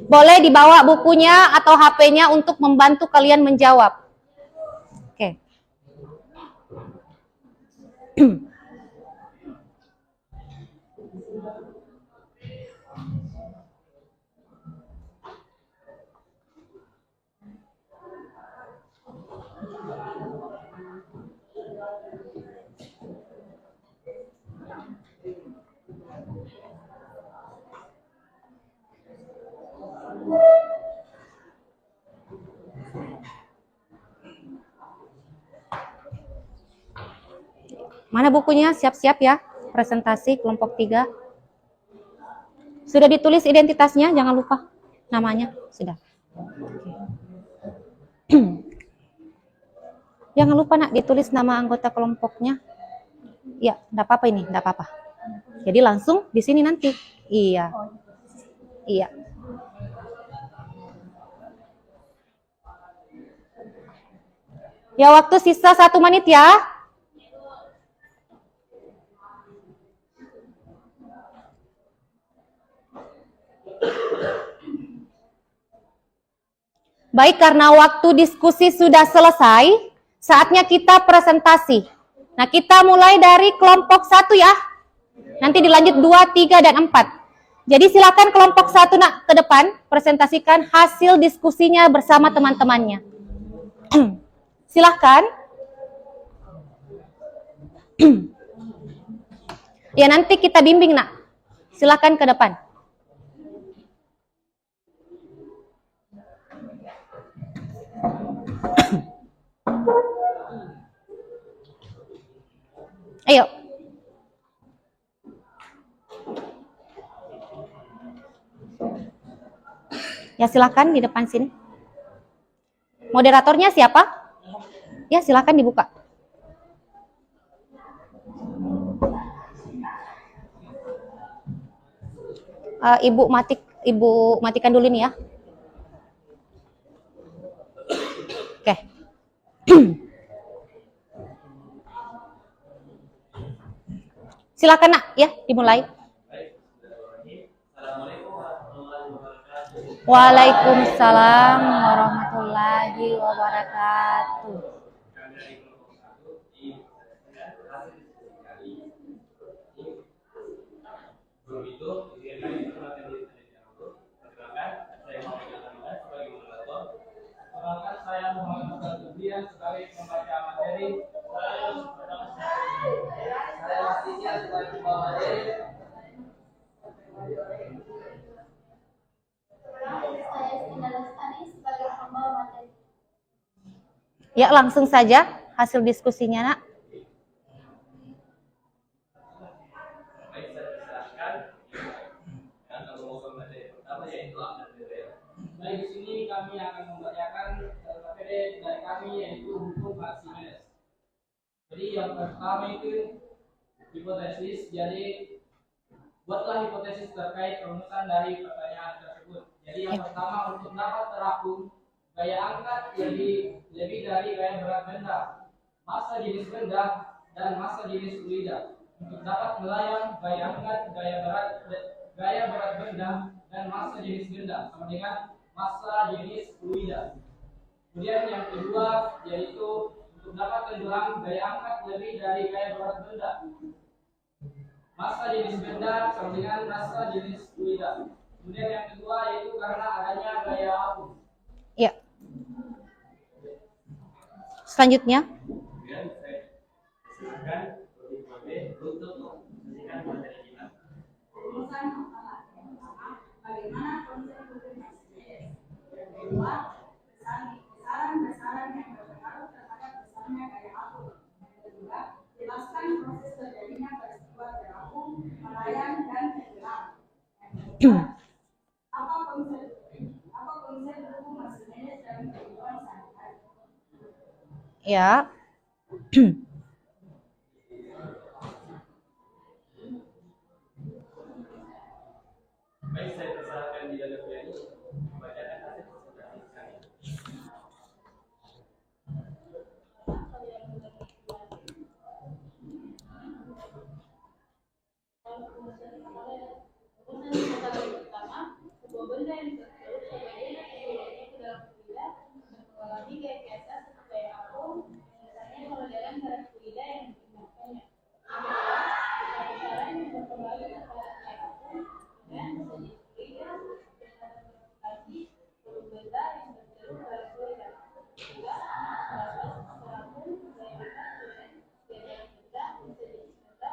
Boleh dibawa bukunya atau HP-nya untuk membantu kalian menjawab. Oke. Mana bukunya? Siap-siap ya. Presentasi kelompok 3. Sudah ditulis identitasnya, jangan lupa namanya. Sudah. Jangan lupa Nak ditulis nama anggota kelompoknya. Ya, enggak apa-apa ini, enggak apa-apa. Jadi langsung di sini nanti. Iya. Iya. Ya, waktu sisa 1 menit ya. Baik, karena waktu diskusi sudah selesai, saatnya kita presentasi. Nah, kita mulai dari kelompok 1 ya. Nanti dilanjut 2, 3, dan 4. Jadi silakan kelompok 1 nak ke depan, presentasikan hasil diskusinya bersama teman-temannya. Silahkan. Ya, nanti kita bimbing nak. Silahkan ke depan. Ayo. Ya, silakan di depan sini. Moderatornya siapa? Ya, silakan dibuka. Ibu matikan dulu nih ya. Oke. Silakan nak, ya, dimulai. Waalaikumsalam warahmatullahi wabarakatuh. Perkenalkan, saya Muhammad Abdul sebagai pembaca materi. Saya Mastia sebagai pembawa materi. Saya Istina Lestari sebagai pembawa materi. Ya, langsung saja hasil diskusinya nak. Baik, saya persilahkan. Dan kalau materi pertama yaitu APBN. Baik, di sini kami akan membacakan materi dari kami yaitu hukum Archimedes. Jadi yang pertama itu hipotesis. Jadi buatlah hipotesis terkait rumusan dari pertanyaan tersebut. Jadi yang pertama, untuk dapat terapung gaya angkat lebih dari gaya berat benda, massa jenis benda, dan massa jenis fluida. Untuk dapat melayang gaya angkat gaya berat benda dan massa jenis benda sama dengan massa jenis fluida. Kemudian yang kedua yaitu untuk dapat tenggelam gaya angkat lebih dari gaya berat benda, massa jenis benda sama dengan massa jenis fluida. Kemudian yang kedua yaitu karena adanya gaya apung. Ya. Selanjutnya. Kemudian saya persilahkan untuk menyampaikan materi kita. Rumusan masalah. Yang pertama, bagaimana konsep hukum Archimedes. Yang kedua, besaran yang berpengaruh terhadap besarnya gaya apung. Yang ketiga, jelaskan proses terjadinya peristiwa terapung, melayang, dan tenggelam. Yang keempat, apa konsep hukum Archimedes dalam kehidupan sehari-hari. Ya. Baik, saya persilahkan di dalam ini membacakan hasil presentasi kami. Pertama, sebuah benda yang tertutup sebagai ke dalam fluida mengalami gaya biasa seperti gaya apung, biasanya kalau dalam garis fluida yang digunakannya. Besaran yang berpengaruh terhadap gaya apung dan menjadi fluida berkonsentrasi volume benda yang tertutup dalam fluida. Tiga, terapung gaya angkat dengan gaya benda menjadi benda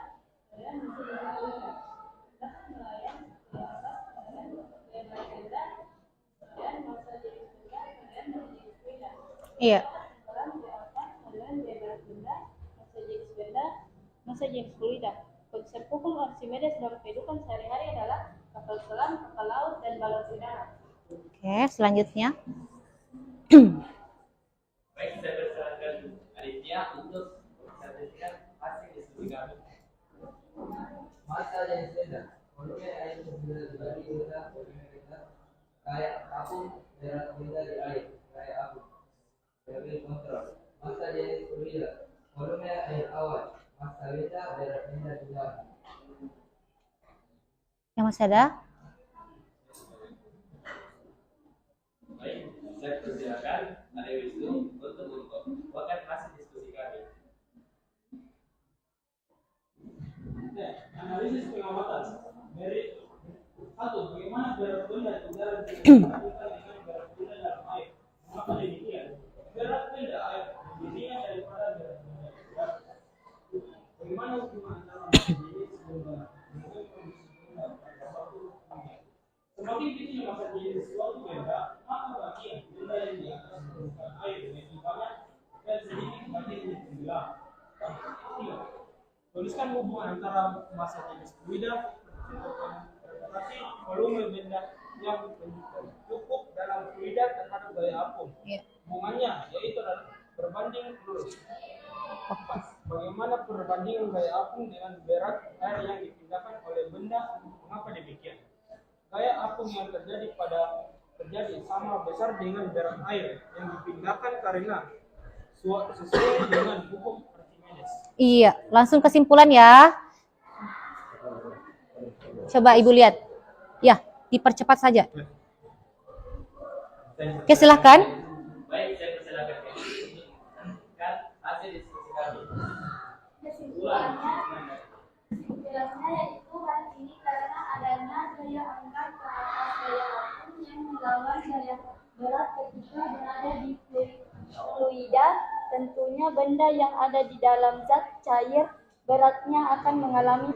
dan menjadi fluida. Melayang gaya angkat dengan gaya benda dan massa jenis benda dan menjadi fluida. Iya. Massa jenis fluida. Konsep hukum Archimedes dalam kehidupan sehari-hari adalah kapal selam, kapal laut, dan balon udara. Oke, selanjutnya. Baik, saya persilahkan Aditya untuk mempresentasikan hasil diskusi kami. Massa jenis benda, volume air berbeda dibagi benda volume benda, gaya apung berat benda di air, gaya apung. Variabel kontrol. Massa jenis fluida, volume air awan, massa benda berat benda di dalam. Yang masih ada? Baik, Saya persilakan Ade Wisnu untuk membawakan hasil diskusi kami. Nah, analisis pengamatan dari satu, bagaimana berat benda di dalam dibandingkan dengan berat benda dalam air. Mengapa demikian? Berat benda air lebih ringan daripada berat benda dalam. Bagaimana hubungan antara massa jenis dengan kondisi benda pada suatu benda? Semakin kecil massa jenis suatu benda, maka bagian benda yang di atas permukaan air lebih banyak dan sedikit bagian yang tenggelam. Tiga, tuliskan hubungan antara massa jenis fluida interpretasi volume benda yang cukup dalam fluida terhadap gaya apung. Hubungannya yaitu adalah berbanding lurus. Bagaimana perbandingan gaya apung dengan berat air yang dipindahkan oleh benda? Mengapa demikian? Gaya apung yang terjadi sama besar dengan berat air yang dipindahkan karena sesuai dengan hukum Archimedes. Iya, langsung kesimpulan ya. Coba Ibu lihat. Ya, dipercepat saja. Oke, silahkan. Baik, saya persilakan kan hasil diskusi kami. Kesimpulannya, jelasnya yaitu hal ini karena adanya daya angkat ke atas daya apung yang melawan daya berat ketika berada di fluida. Tentunya benda yang ada di dalam zat cair beratnya akan mengalami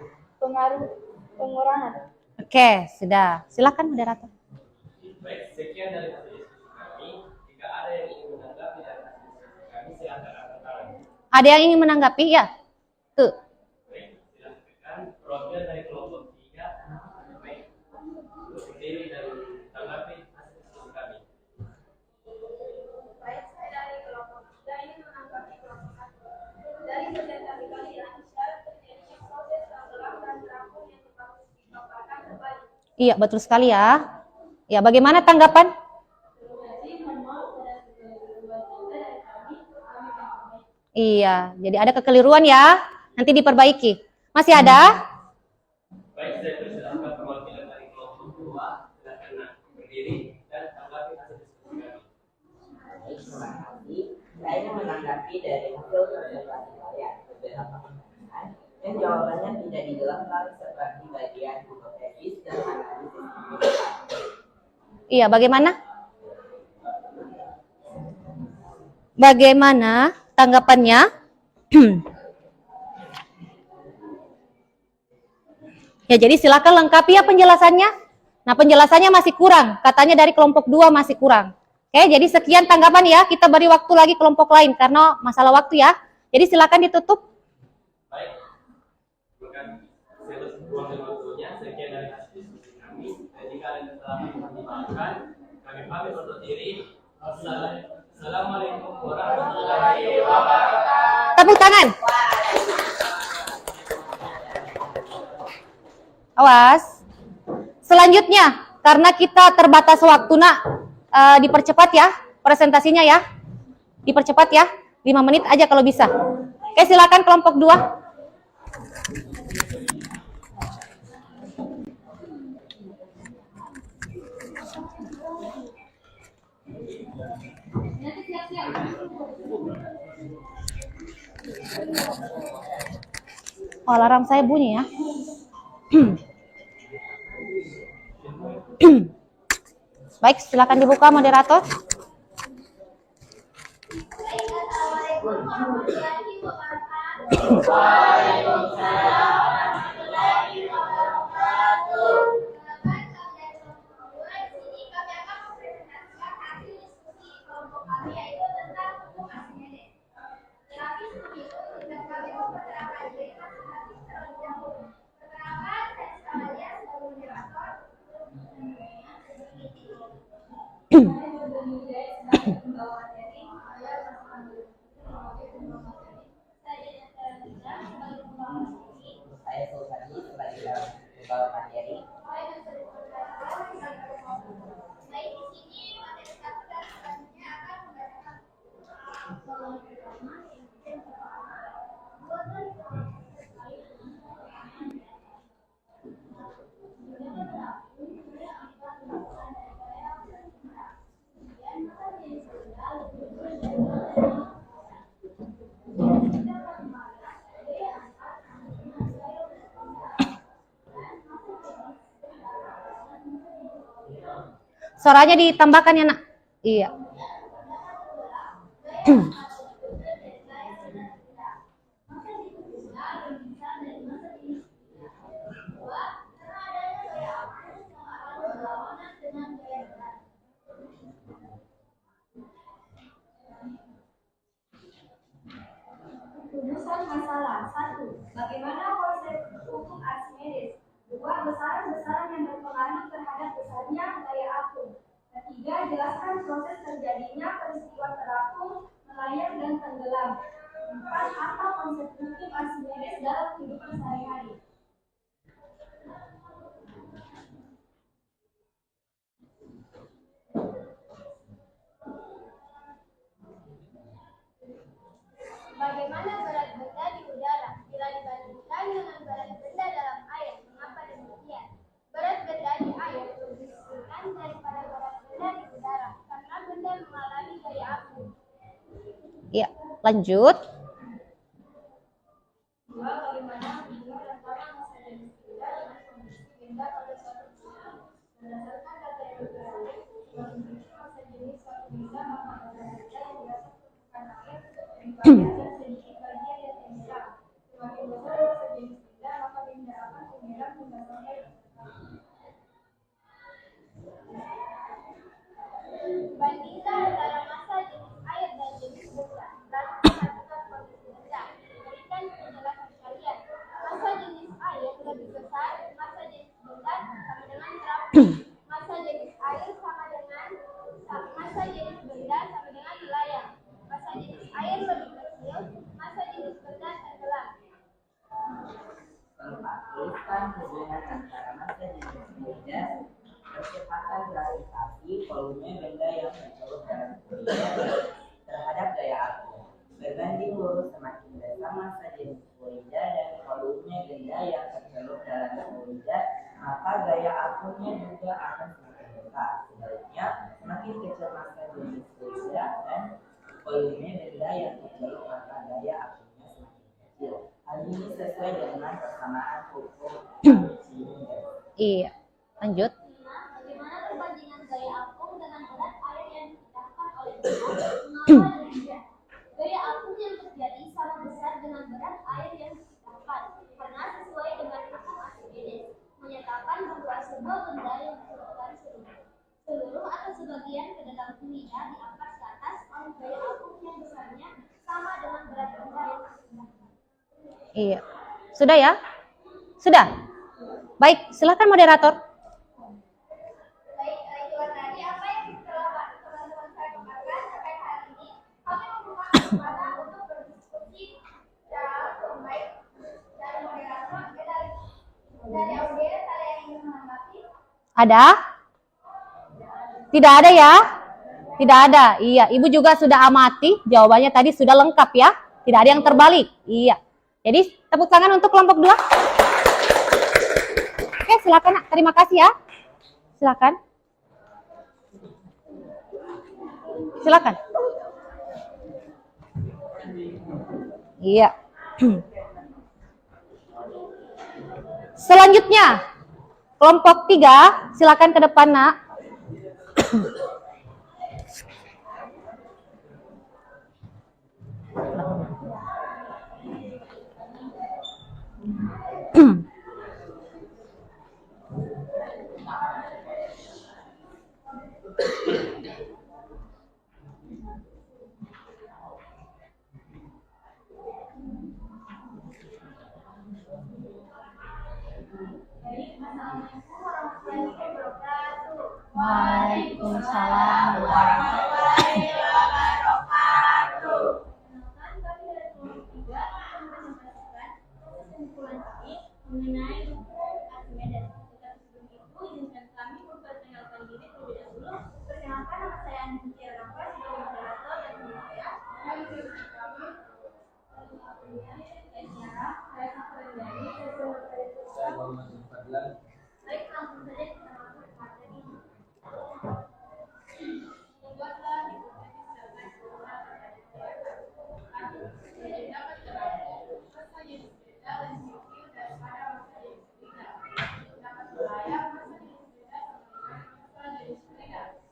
pengurangan. Oke, sudah. Silakan moderator. Baik, sekian dari hasil diskusi kami. Jika ada yang ingin menanggapi dari hasil diskusi kami, silakan angkat tangan. Ada yang ingin menanggapi? Ya. Tuh. Baik, silakan. Perwakilan dari kelompok 3. Baik, berdiri dan tanggapi hasil diskusi kami. Baik, saya dari kelompok 3 ini menanggapi kelompok 1. Dari sekian kali yang syarat terjadinya proses tenggelam dan terapung yang dipaparkan kembali. Iya, betul sekali ya. Ya, bagaimana tanggapan? Iya, jadi ada kekeliruan ya. Nanti diperbaiki. Masih ada? Baik, saya persilakan perwakilan dari kelompok 2. Silakan berdiri dan tanggapi hasil diskusi kami. Baik, terima kasih. Saya menanggapi dari hasil presentasi kalian beberapa pertanyaan yang jawabannya tidak dijelaskan seperti bagian hipotesis dan analisis. Iya, bagaimana? Bagaimana tanggapannya? Ya, jadi silakan lengkapi ya penjelasannya. Nah, penjelasannya masih kurang. Katanya dari kelompok 2 masih kurang. Oke, jadi sekian tanggapan ya. Kita beri waktu lagi kelompok lain karena masalah waktu ya. Jadi silakan ditutup. Baik, bukan saya ruang waktunya. Sekian dari hasil diskusi kami. Dan jika ada yang telah dipertimbangkan, kami pamit undur diri. Assalamualaikum warahmatullahi wabarakatuh. Tepuk tangan. Awas. Selanjutnya, karena kita terbatas waktu, dipercepat ya presentasinya ya. Dipercepat ya. 5 menit aja kalau bisa. Oke, silakan kelompok 2. Oh, alarm saya bunyi ya. Baik, silakan dibuka moderator. Saya Sulfani sebagai pembawa materi. Suaranya ditambahkan ya, Nak. Iya. Rumusan masalah. 1. Bagaimana konsep hukum Archimedes? 2. Besaran-besaran yang berpengaruh terhadap besarnya gaya apung. 3. Jelaskan proses terjadinya peristiwa terapung, melayang, dan tenggelam. 4. Apa konsep hukum Archimedes dalam kehidupan sehari-hari? Bagaimana berat benda di udara bila dibandingkan dengan berat benda dalam air? Mengapa demikian? Berat benda di air lebih ringan daripada berat benda di udara karena benda mengalami gaya api. Iya, lanjut. 2. Bagaimana hubungan antara massa jenis benda dengan kondisi benda pada suatu sistem? Berdasarkan data yang diperoleh, memiliki massa jenis suatu benda maka berat benda yang biasa permukaan air dibayar sedikit bagian yang tenggelam. Semakin besar massa jenis benda maka benda akan tenggelam hingga sampai bandingkan antara massa jenis air dan jenis benda. Lalu perhatikan kondisi benda. Berikan penjelasan kalian. Massa jenis air lebih besar, massa jenis benda sama dengan terapung. Massa jenis air sama dengan massa jenis benda sama dengan melayang. Massa jenis air lebih kecil, massa jenis benda tenggelam. Keempat, tuliskan hubungan antara massa jenis benda, kecepatan gravitasi, volume benda yang tercelup dalam fluida terhadap gaya api. Berbanding lurus, semakin besar massa jenis fluida dan volume benda yang tercelup dalam fluida, maka gaya apinya juga akan semakin besar. Sebaliknya, semakin kecil massa jenis fluida dan volume benda yang tercelup, maka gaya apinya semakin kecil. Hal ini sesuai dengan persamaan hukum Archimedes. Iya. Lanjut. Bagaimana perbandingan gaya apung dengan berat air yang dipindahkan oleh benda? Mengapa demikian? Gaya apung yang terjadi sama besar dengan berat air yang dipindahkan karena sesuai dengan hukum Archimedes menyatakan bahwa sebuah benda yang dimasukkan seluruh atau sebagian ke dalam fluida diangkat ke atas oleh gaya apung yang besarnya sama dengan berat benda yang dipindahkan. Iya. Sudah ya? Sudah? Baik, silakan moderator. Baik, itulah tadi apa yang telah teman-teman saya paparkan terkait hal ini. Kami membuka kesempatan untuk berdiskusi secara baik dari moderator dari audiens ada yang ingin menanggapi. Ada? Tidak ada ya? Tidak ada. Iya, Ibu juga sudah amati. Jawabannya tadi sudah lengkap ya. Tidak ada yang terbalik. Iya. Jadi tepuk tangan untuk kelompok 2. Oke, silakan Nak. Terima kasih ya. Silakan. Silakan. Iya. Selanjutnya, kelompok 3, silakan ke depan, Nak. Assalamualaikum warahmatullahi wabarakatuh. Waalaikumsalam. Warahmatullahi wabarakatuh. Perkenalkan, kami dari kelompok 3 akan menyampaikan kesimpulan kami mengenai hukum Archimedes. Tetapi sebelum itu, izinkan kami memperkenalkan diri terlebih dahulu. Perkenalkan, nama saya Andi Tiarapa sebagai moderator dan teman saya. Kami bersama kami Tiara, saya Safran Dani, Saya Muhammad Fadlan. baik, langsung saja kita masuk ke materi. Membuatlah hipotesis dapat berulang pada satu, tidak dapat terangkan massa jenis benda lebih kecil daripada massa jenis benda. Dapat melayang massa jenis benda sama dengan massa jenis benda.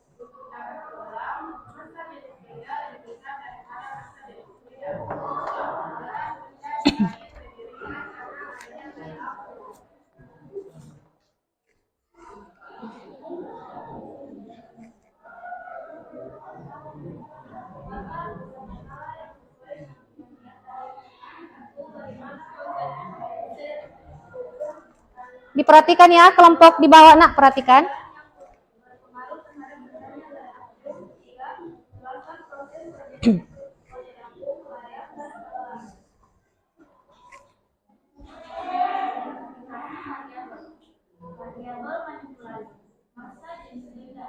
Diperhatikan ya, kelompok di bawah nak, perhatikan. Variabel manipulasi massa jenis benda,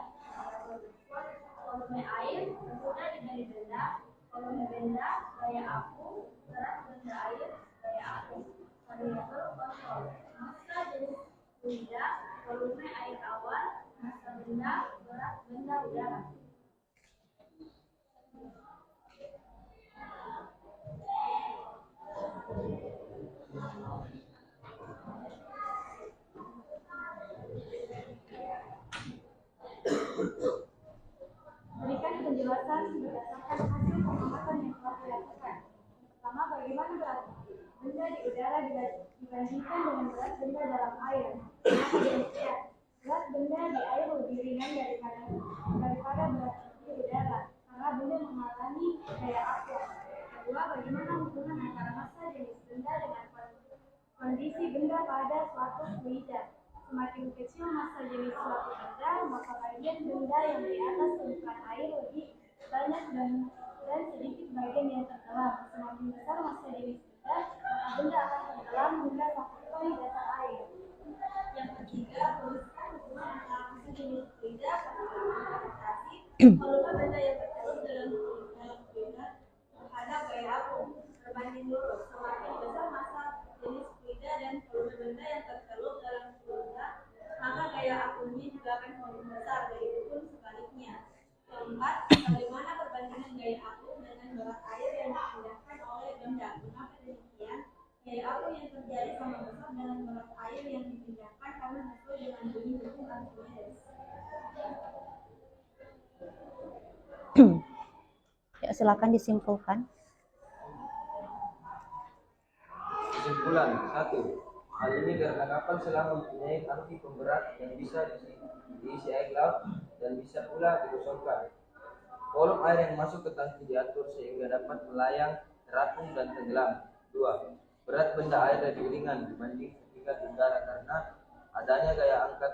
volume air mudah diberi benda, volume benda gaya aku, berat benda air gaya aku. Variabel kontrol massa jenis benda, volume air awan, massa benda, berat benda udara. Berikan penjelasan berdasarkan hasil pengamatan yang telah dilakukan. Pertama, bagaimana berat benda di udara dibandingkan dengan berat benda dalam air? Kenapa demikian? Berat benda di air lebih ringan daripada berat di udara, karena benda mengalami gaya aku. Kedua, bagaimana hubungan antara massa jenis benda dengan kondisi benda pada suatu fluida? Semakin kecil massa jenis suatu benda, maka bagian benda yang di atas permukaan air lebih banyak dan sedikit bagian yang tenggelam. Semakin besar massa jenis benda, maka benda akan tenggelam hingga sampai dasar air. Yang ketiga, merumuskan hubungan antara massa jenis fluida pada gravitasi, volume benda yang tercelup dalam fluida terhadap gaya aku berbanding lurus. Semakin besar massa jenis fluida dan volume benda yang tercelup dalam fluida, maka gaya akunya juga akan semakin besar, begitupun sebaliknya. Keempat, bagaimana perbandingan gaya aku dengan berat air yang dipindahkan oleh benda? Mengapa demikian? Gaya aku yang terjadi sama besar dengan berat air yang dipindahkan karena sesuai dengan bunyi hukum Archimedes. Ya, silakan disimpulkan. Kesimpulan 1. Hal ini karena kapal selam mempunyai tangki pemberat yang bisa diisi air laut dan bisa pula dikosongkan. Volume air yang masuk ke tangki diatur sehingga dapat melayang, terapung dan tenggelam. 2. Berat benda air lebih ringan dibanding ketika di udara karena adanya gaya angkat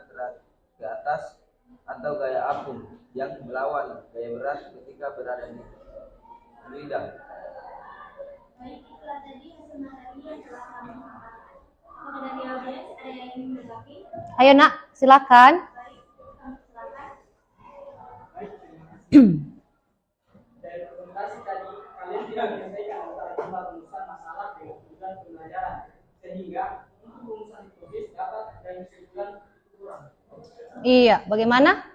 ke atas atau gaya apung yang melawan gaya berat ketika berada di fluida. Baik, itulah tadi hasil materi yang telah kami sampaikan. Apakah dari audiens ada yang ingin menanggapi? Ayo nak, silakan. Baik, silakan. Dari presentasi tadi, kalian tidak menyelesaikan antara jumlah rumusan masalah dengan tujuan pembelajaran, sehingga untuk rumusan hipotez dapat dan kesimpulan kurang. Iya, bagaimana?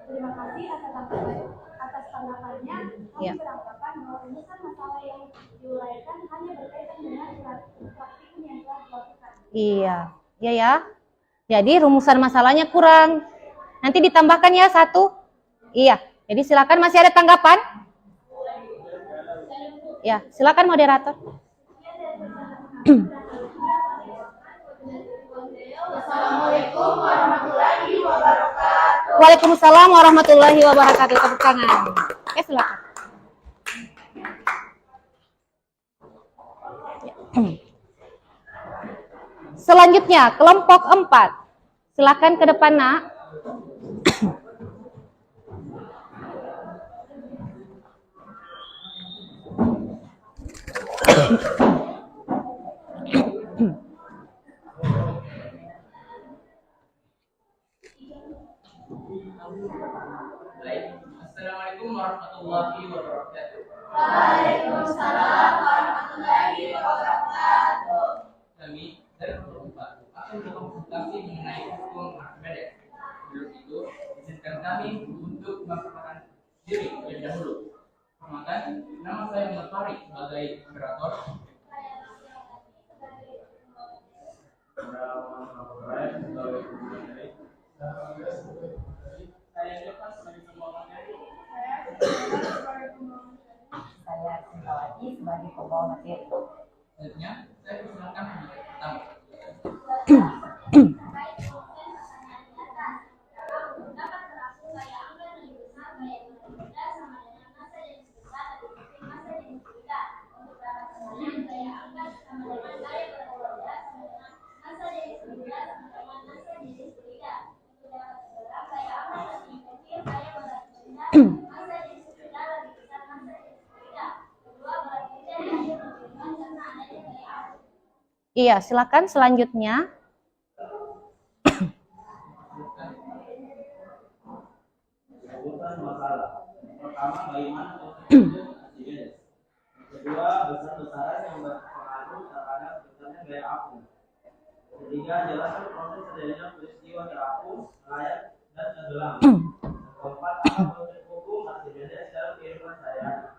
Terima kasih atas tanggapannya. Kami Ya. beranggapan bahwa rumusan masalah yang diuraikan hanya berkaitan dengan praktikum yang telah dilakukan. Iya, iya ya. Jadi rumusan masalahnya kurang. Nanti ditambahkan ya 1. Iya. Jadi silakan, masih ada tanggapan? Ya, silakan moderator. Assalamualaikum warahmatullahi wabarakatuh. Waalaikumsalam warahmatullahi wabarakatuh. Tepuk tangan. Silakan. Selanjutnya, kelompok 4. Silakan ke depan, nak. Baik, Assalamualaikum warahmatullahi wabarakatuh. Waalaikumsalam warahmatullahi wabarakatuh. Kami dari kelompok 4 akan berkonsultasi mengenai hukum Archimedes. Sebelum itu, izinkan kami untuk memperkenalkan diri terlebih dahulu. Perkenalkan, nama saya Muhammad Farid sebagai moderator. Saya Jepang sebagai pembawa materi. Saya Sintawati sebagai pembawa materi. Selanjutnya, saya persilakan pembicara pertama. Dapat terapung gaya angka lebih besar gaya benda sama dengan massa jenis benda tapi massa jenis benda. Untuk dapat pertanyaan gaya angka sama dengan gaya benda sama dengan massa jenis Iya, silakan selanjutnya. Sebutan masalah. Pertama, bagaimana konsekuensi Archimedes. Kedua, besar-besaran yang berpengaruh terhadap besarnya gaya akum. Ketiga, jelaskan proses terjadinya peristiwa terapung, layak, dan tenggelam. Keempat, apa konsep hukum Archimedes dalam kehidupan sehari-hari.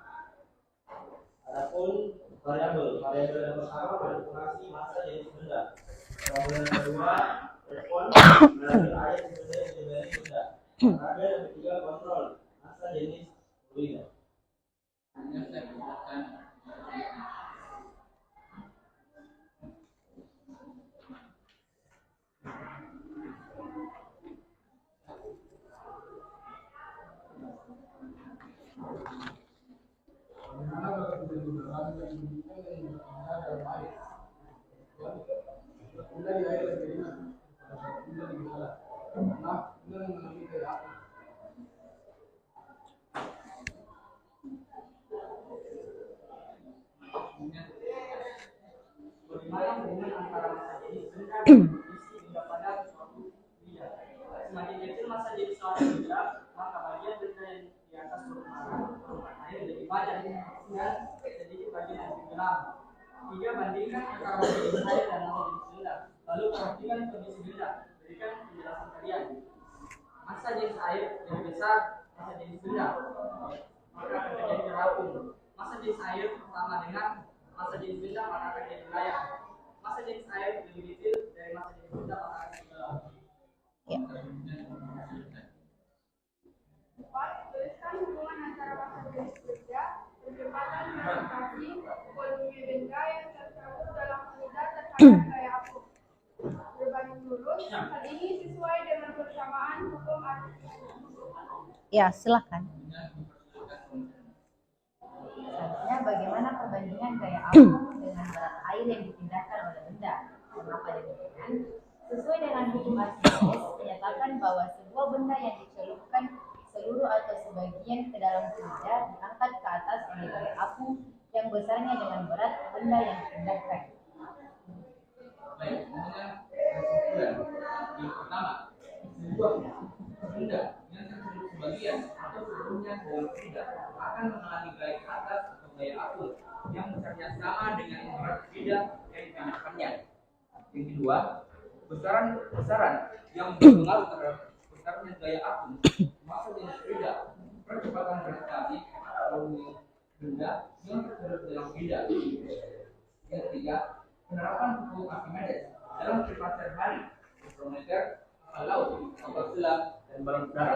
Adapun variabel yang pertama manipulasi massa jenis benda. Variabel yang kedua respon dari air sebagai dari benda. Variabel yang ketiga kontrol massa jenis fluida. Bagaimana hubungan antara massa jenis benda dan kondisi benda pada suatu benda. Semakin kecil massa jenis suatu benda, maka bagian benda yang di atas permukaan air lebih banyak dan sedikit bagian yang tenggelam. Tiga, bandingkan antara massa jenis air dan massa jenis benda. Lalu perhatikan kondisi benda. Berikan penjelasan kalian. Massa jenis air lebih besar massa jenis benda, maka akan terjadi terapung. Massa jenis air sama dengan massa jenis benda maka akan jadi layak. Massa jenis air lebih kecil dari massa jenis benda maka akan tenggelam. Ya. Empat, tuliskan hubungan antara massa jenis benda, kecepatan gravitasi, volume benda yang tercampur dalam fluida terhadap gaya akum. Berbanding lurus, hal ini sesuai dengan persamaan hukum Archimedes. Ya, silakan. Selanjutnya, bagaimana perbandingan gaya akum dengan berat air yang dipindahkan oleh benda? Mengapa demikian? Sesuai dengan hukum Archimedes, menyatakan bahwa sebuah benda yang dicelupkan seluruh atau sebagian ke dalam fluida diangkat ke atas oleh gaya akum yang besarnya dengan berat benda yang dipindahkan. Baik, kemudian kesimpulan. Yang pertama, sebuah benda yang tercelup sebagian atau seluruhnya ke dalam fluida akan mengalami gaya ke atas atau gaya akum yang besarnya sama dengan berat fluida yang dipindahkannya. Yang kedua, besaran yang berpengaruh terhadap besarnya gaya akum massa jenis fluida, percepatan gravitasi volume benda yang tercelup dalam fluida. Yang ketiga, penerapan hukum Archimedes dalam kehidupan sehari-hari, mikrometer, kapal laut, kapal selam, dan balon udara.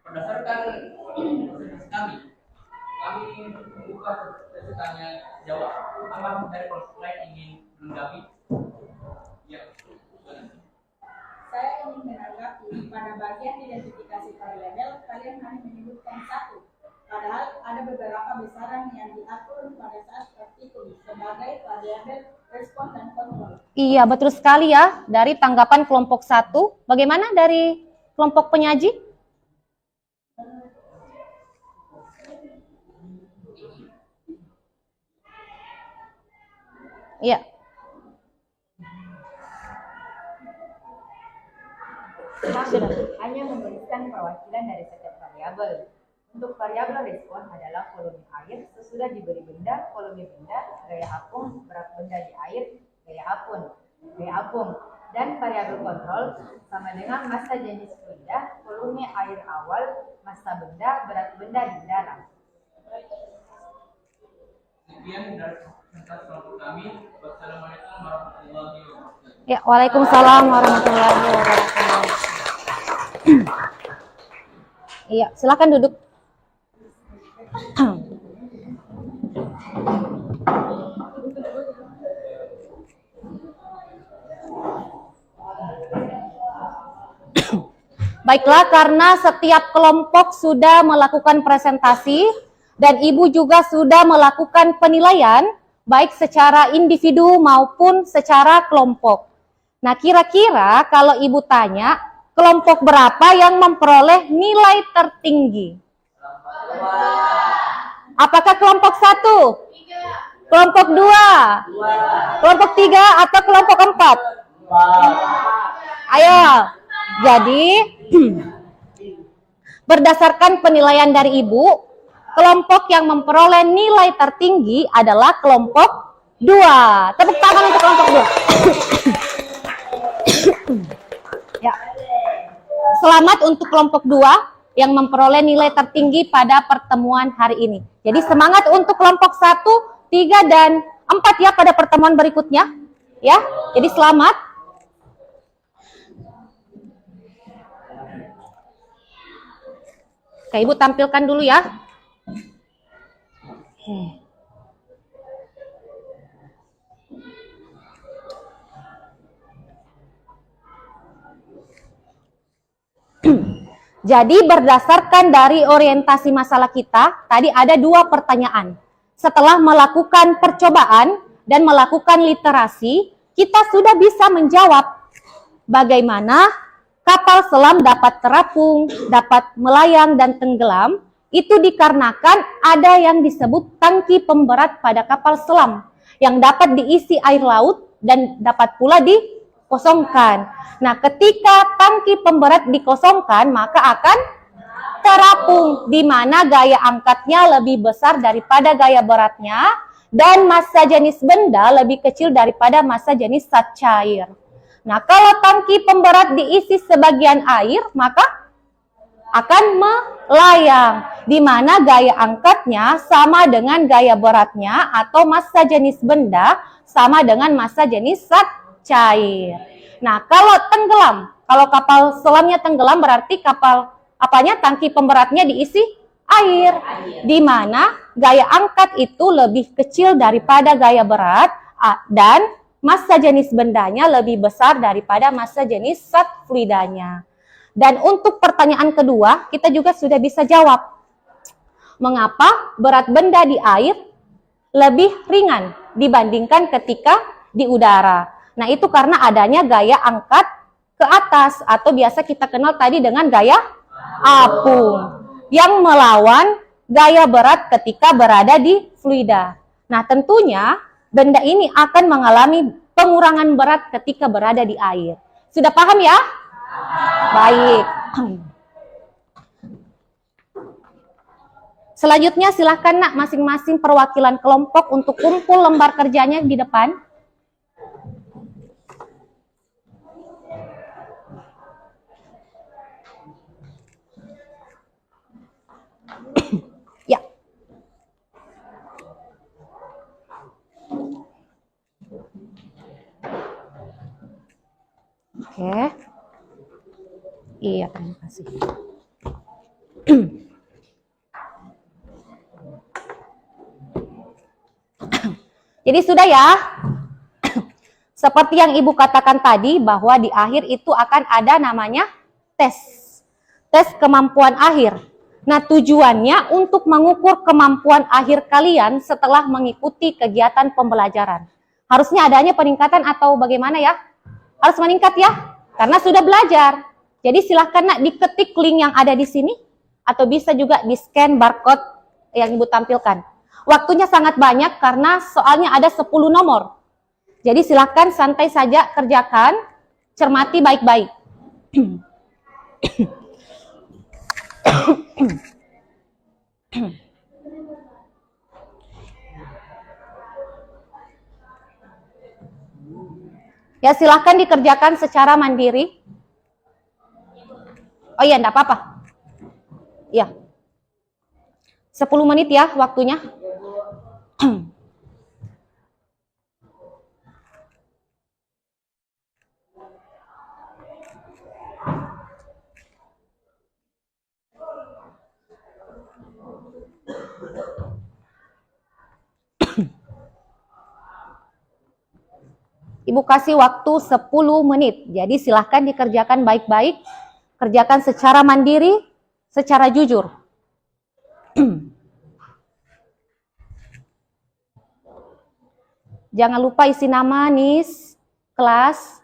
Berdasarkan proses kami membuka sesi tanya jawab. Apa dari kelompok lain ingin menanggapi? Ya. Saya ingin menanggapi pada bagian identifikasi variabel, kalian hanya menyebutkan satu. Padahal ada beberapa besaran yang diatur pada saat praktikum sebagai variabel respon dan kontrol. Iya, betul sekali ya. Dari tanggapan kelompok 1, bagaimana dari kelompok penyaji? Iya. Kami hanya memberikan perwakilan dari setiap variabel. Untuk variabel respon adalah volume air sesudah diberi benda, volume benda, gaya apung, berat benda di air, gaya apung, dan variabel kontrol sama dengan massa jenis fluida, volume air awal, massa benda, berat benda di darat. Sekian dari presentasi kelompok kami. Wassalamualaikum warahmatullahi wabarakatuh. Ya, waalaikumsalam warahmatullahi wabarakatuh. Iya, silakan duduk. Baiklah, karena setiap kelompok sudah melakukan presentasi dan Ibu juga sudah melakukan penilaian baik secara individu maupun secara kelompok. Nah, kira-kira kalau Ibu tanya, kelompok berapa yang memperoleh nilai tertinggi? Apakah kelompok 1? Kelompok 2. Kelompok 3 atau kelompok 4? Ayo. Jadi berdasarkan penilaian dari Ibu, kelompok yang memperoleh nilai tertinggi adalah kelompok 2. Tepuk tangan untuk kelompok 2. Ya. Selamat untuk kelompok 2 yang memperoleh nilai tertinggi pada pertemuan hari ini. Jadi semangat untuk kelompok 1, 3, dan 4 ya pada pertemuan berikutnya. Ya, jadi selamat. Oke, Ibu tampilkan dulu ya. Oke. Jadi berdasarkan dari orientasi masalah kita, tadi ada 2 pertanyaan. Setelah melakukan percobaan dan melakukan literasi, kita sudah bisa menjawab bagaimana kapal selam dapat terapung, dapat melayang dan tenggelam. Itu dikarenakan ada yang disebut tangki pemberat pada kapal selam yang dapat diisi air laut dan dapat pula dikosongkan. Nah, ketika tangki pemberat dikosongkan, maka akan terapung, di mana gaya angkatnya lebih besar daripada gaya beratnya, dan massa jenis benda lebih kecil daripada massa jenis zat cair. Nah, kalau tangki pemberat diisi sebagian air, maka akan melayang, di mana gaya angkatnya sama dengan gaya beratnya, atau massa jenis benda sama dengan massa jenis zat cair. Nah, kalau tenggelam, kalau kapal selamnya tenggelam berarti kapal tangki pemberatnya diisi air, di mana gaya angkat itu lebih kecil daripada gaya berat dan massa jenis bendanya lebih besar daripada massa jenis zat fluidanya. Dan untuk pertanyaan kedua, kita juga sudah bisa jawab. Mengapa berat benda di air lebih ringan dibandingkan ketika di udara? Nah, itu karena adanya gaya angkat ke atas, atau biasa kita kenal tadi dengan gaya apung, yang melawan gaya berat ketika berada di fluida. Nah, tentunya benda ini akan mengalami pengurangan berat ketika berada di air. Sudah paham ya? Baik. Selanjutnya silahkan nak masing-masing perwakilan kelompok untuk kumpul lembar kerjanya di depan. Ya. Oke. Iya, terima kasih. Jadi sudah ya. Seperti yang Ibu katakan tadi, bahwa di akhir itu akan ada namanya tes. Tes kemampuan akhir. Nah, tujuannya untuk mengukur kemampuan akhir kalian setelah mengikuti kegiatan pembelajaran. Harusnya adanya peningkatan atau bagaimana ya? Harus meningkat ya, karena sudah belajar. Jadi silahkan nak diketik link yang ada di sini, atau bisa juga di-scan barcode yang Ibu tampilkan. Waktunya sangat banyak karena soalnya ada 10 nomor. Jadi silahkan santai saja kerjakan, cermati baik-baik. Ya, silahkan dikerjakan secara mandiri. Oh iya, enggak apa-apa. Ya. 10 menit ya waktunya. Ibu kasih waktu 10 menit. Jadi silahkan dikerjakan baik-baik. Kerjakan secara mandiri, secara jujur. Jangan lupa isi nama, NIS, kelas.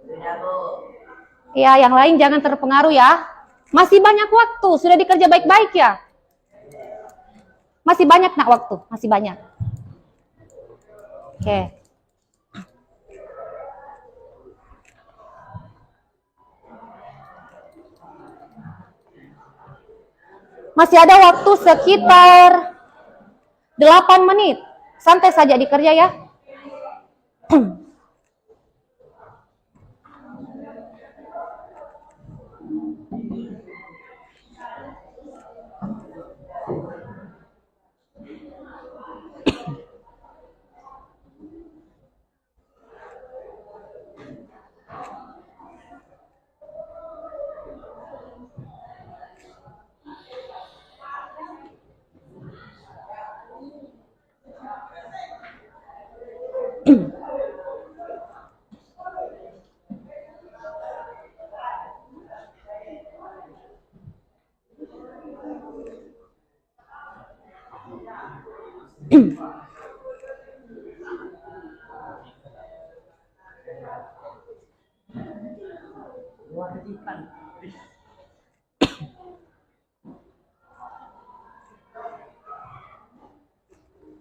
Sudah, Bu. Ya, yang lain jangan terpengaruh ya. Masih banyak waktu, sudah dikerja baik-baik ya. Masih banyak nak waktu, masih banyak. Oke. Masih ada waktu sekitar 8 menit. Santai saja dikerja ya.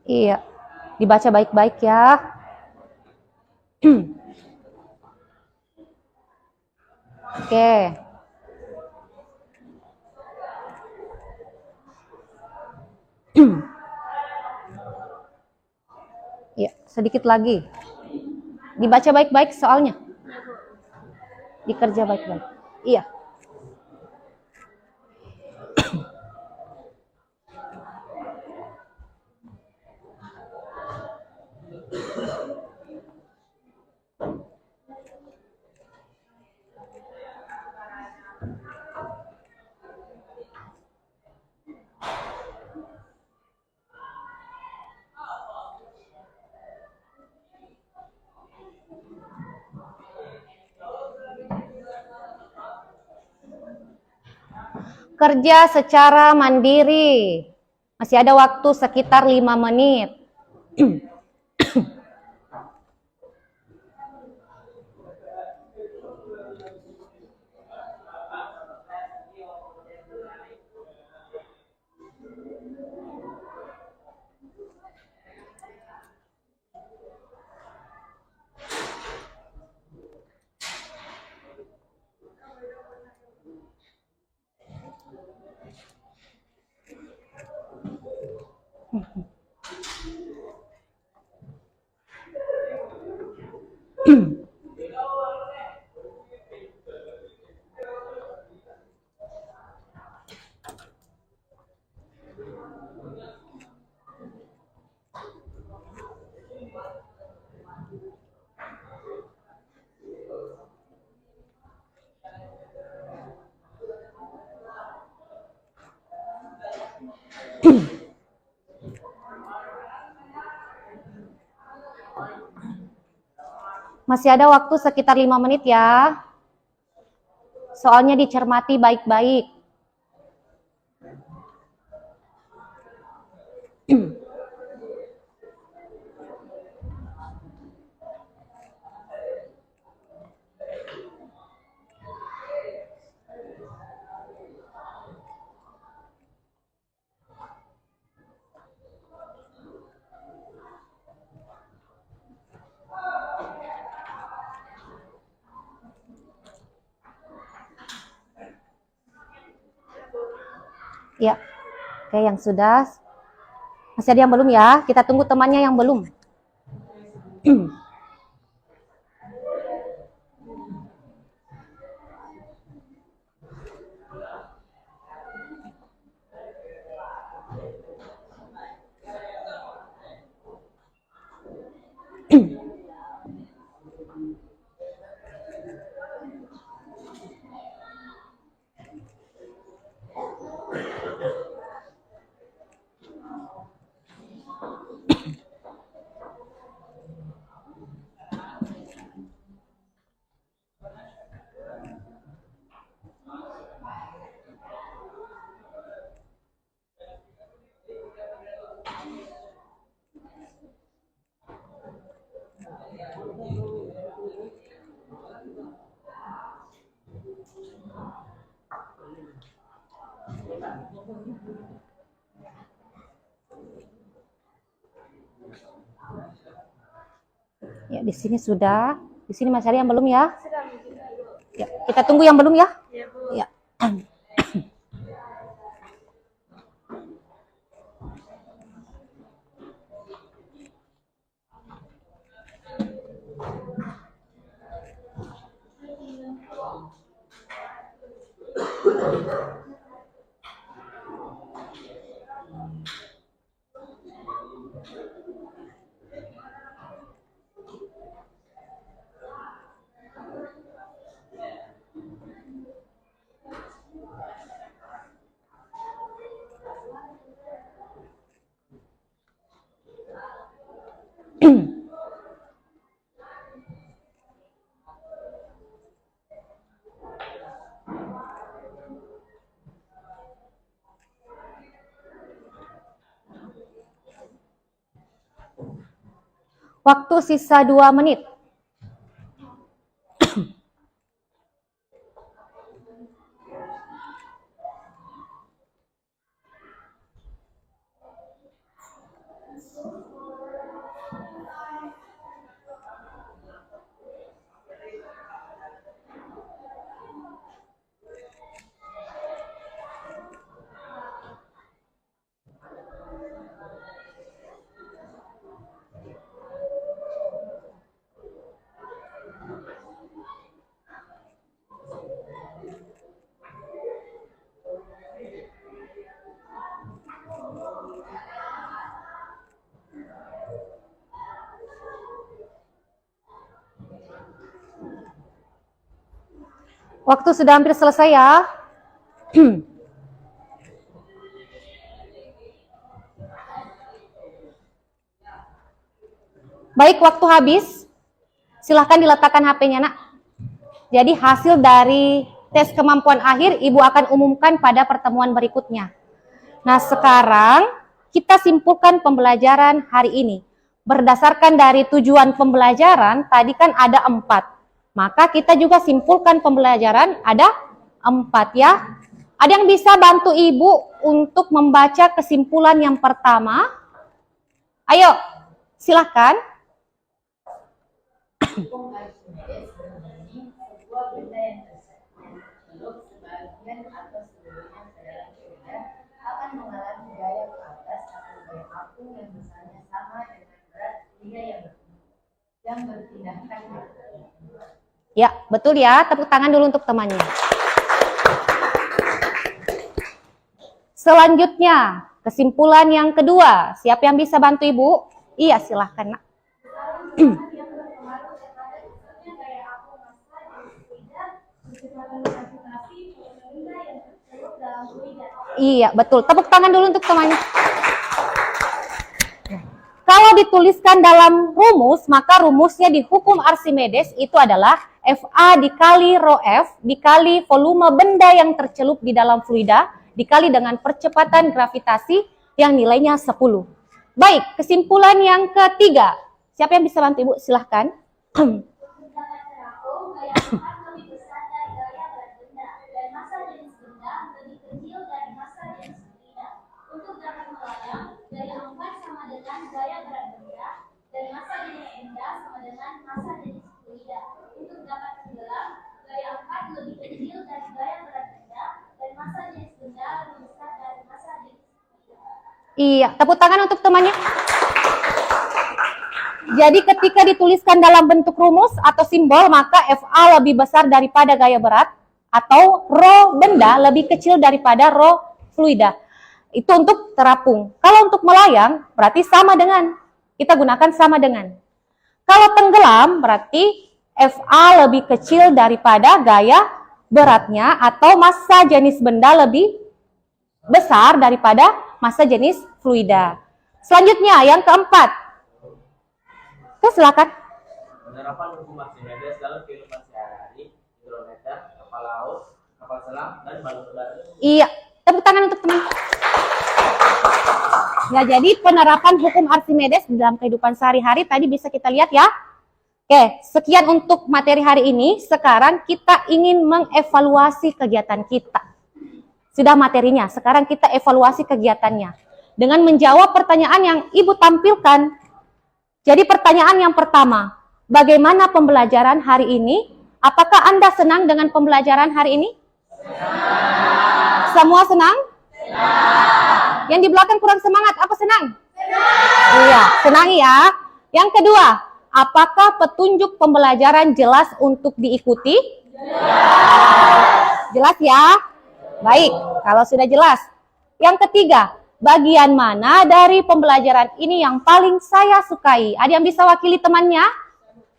Iya, dibaca baik-baik ya. Oke. Ya, sedikit lagi. Dibaca baik-baik soalnya. Dikerja baik-baik. Iya. Kerja secara mandiri. Masih ada waktu sekitar 5 menit. Masih ada waktu sekitar 5 menit ya. Soalnya dicermati baik-baik. Ya, oke yang sudah. Masih ada yang belum ya? Kita tunggu temannya yang belum. Ya, di sini sudah. Di sini masih ada yang belum ya? Ya, kita tunggu yang belum ya? Ya. Waktu sisa 2 menit. Waktu sudah hampir selesai ya. Baik, waktu habis. Silahkan diletakkan HP-nya, nak. Jadi hasil dari tes kemampuan akhir Ibu akan umumkan pada pertemuan berikutnya. Nah, sekarang kita simpulkan pembelajaran hari ini. Berdasarkan dari tujuan pembelajaran, tadi kan ada 4. Maka kita juga simpulkan pembelajaran ada 4 ya. Ada yang bisa bantu Ibu untuk membaca kesimpulan yang pertama? Ayo, silakan. Hukum Archimedes berbunyi sebuah benda yang tersebut belum sebagian atau seluruhnya ke dalam fluida akan mengalami gaya ke atas atau gaya apung yang besarnya sama dengan berat fluida yang berpindahkan. Ya, betul ya. Tepuk tangan dulu untuk temannya. Selanjutnya, kesimpulan yang kedua. Siapa yang bisa bantu Ibu? Iya, silahkan, nak. Iya, betul. Tepuk tangan dulu untuk temannya. Kalau dituliskan dalam rumus, maka rumusnya di hukum Archimedes itu adalah FA dikali rho F dikali volume benda yang tercelup di dalam fluida dikali dengan percepatan gravitasi yang nilainya 10. Baik, kesimpulan yang ketiga. Siapa yang bisa bantu Ibu? Silahkan. Iya, tepuk tangan untuk temannya. Jadi ketika dituliskan dalam bentuk rumus atau simbol, maka FA lebih besar daripada gaya berat, atau rho benda lebih kecil daripada rho fluida. Itu untuk terapung. Kalau untuk melayang, berarti sama dengan. Kita gunakan sama dengan. Kalau tenggelam, berarti FA lebih kecil daripada gaya beratnya, atau massa jenis benda lebih besar daripada massa jenis fluida. Selanjutnya, yang keempat. Silakan. Penerapan hukum Archimedes dalam kehidupan sehari-hari, hidrometer, kapal laut, kapal selam, dan balon udara. Iya, tepuk tangan untuk teman. Ya, jadi penerapan hukum Archimedes dalam kehidupan sehari-hari tadi bisa kita lihat ya. Oke, sekian untuk materi hari ini. Sekarang kita ingin mengevaluasi kegiatan kita. Sudah materinya, sekarang kita evaluasi kegiatannya. Dengan menjawab pertanyaan yang Ibu tampilkan. Jadi pertanyaan yang pertama, bagaimana pembelajaran hari ini? Apakah Anda senang dengan pembelajaran hari ini? Semua senang? Yang di belakang kurang semangat, apa senang? Iya, senang ya. Yang kedua, apakah petunjuk pembelajaran jelas untuk diikuti? Jelas ya? Baik, kalau sudah jelas. Yang ketiga, bagian mana dari pembelajaran ini yang paling saya sukai? Ada yang bisa wakili temannya?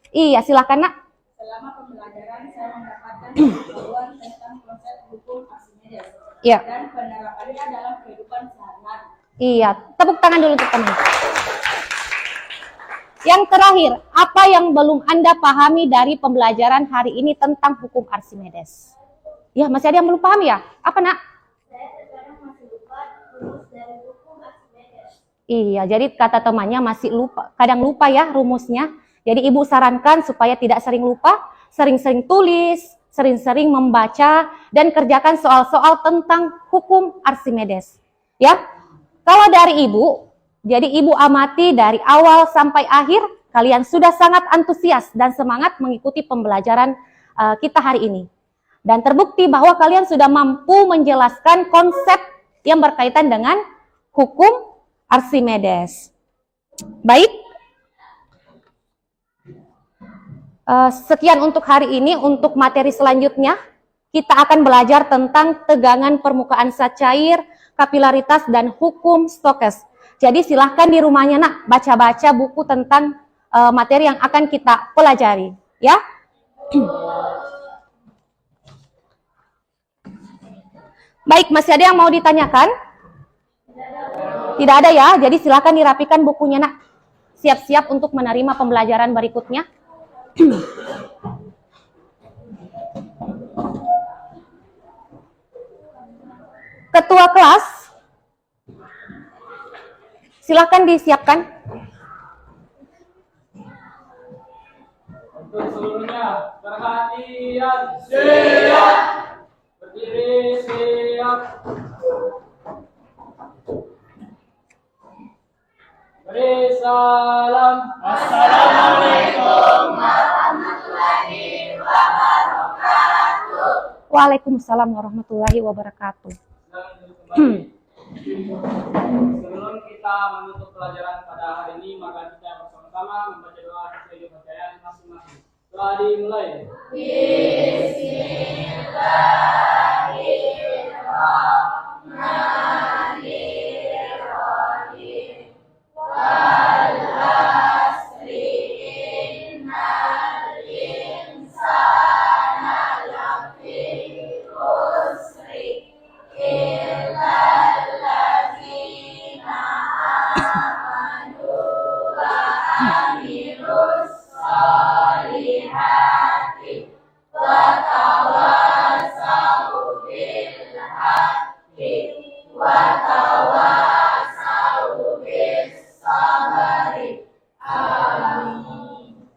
Iya, silakan nak. Selama pembelajaran saya mendapatkan pengetahuan tentang konsep hukum Archimedes Iya. dan penerapannya dalam kehidupan sehari-hari. Iya, tepuk tangan dulu untuk teman. Yang terakhir, apa yang belum Anda pahami dari pembelajaran hari ini tentang hukum Archimedes? Ya, masih ada yang belum paham ya? Apa nak? Saya terkadang masih lupa rumus dari hukum Archimedes. Iya, jadi kata temannya masih lupa, kadang lupa ya rumusnya. Jadi ibu sarankan supaya tidak sering lupa, sering-sering tulis, sering-sering membaca, dan kerjakan soal-soal tentang hukum Archimedes. Ya, kalau dari ibu, jadi ibu amati dari awal sampai akhir, kalian sudah sangat antusias dan semangat mengikuti pembelajaran kita hari ini. Dan terbukti bahwa kalian sudah mampu menjelaskan konsep yang berkaitan dengan hukum Archimedes. Baik, sekian untuk hari ini. Untuk materi selanjutnya, kita akan belajar tentang tegangan permukaan zat cair, kapilaritas, dan hukum Stokes. Jadi silahkan di rumahnya nak, baca-baca buku tentang materi yang akan kita pelajari. Ya. Baik, masih ada yang mau ditanyakan? Tidak ada ya, jadi silakan dirapikan bukunya nak. Siap-siap untuk menerima pembelajaran berikutnya. Ketua kelas, silakan disiapkan. Untuk seluruhnya, perhatian. Siap. Berdiri, siap. Beri salam. Assalamualaikum warahmatullahi wabarakatuh. Waalaikumsalam warahmatullahi wabarakatuh. Sebelum kita menutup pelajaran pada hari ini, maka kita bersama-sama membaca doa sesuai kepercayaan masing-masing. Doa dimulai.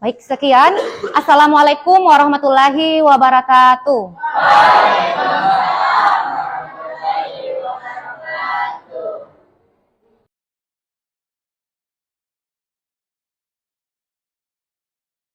Baik, sekian. Assalamualaikum warahmatullahi wabarakatuh.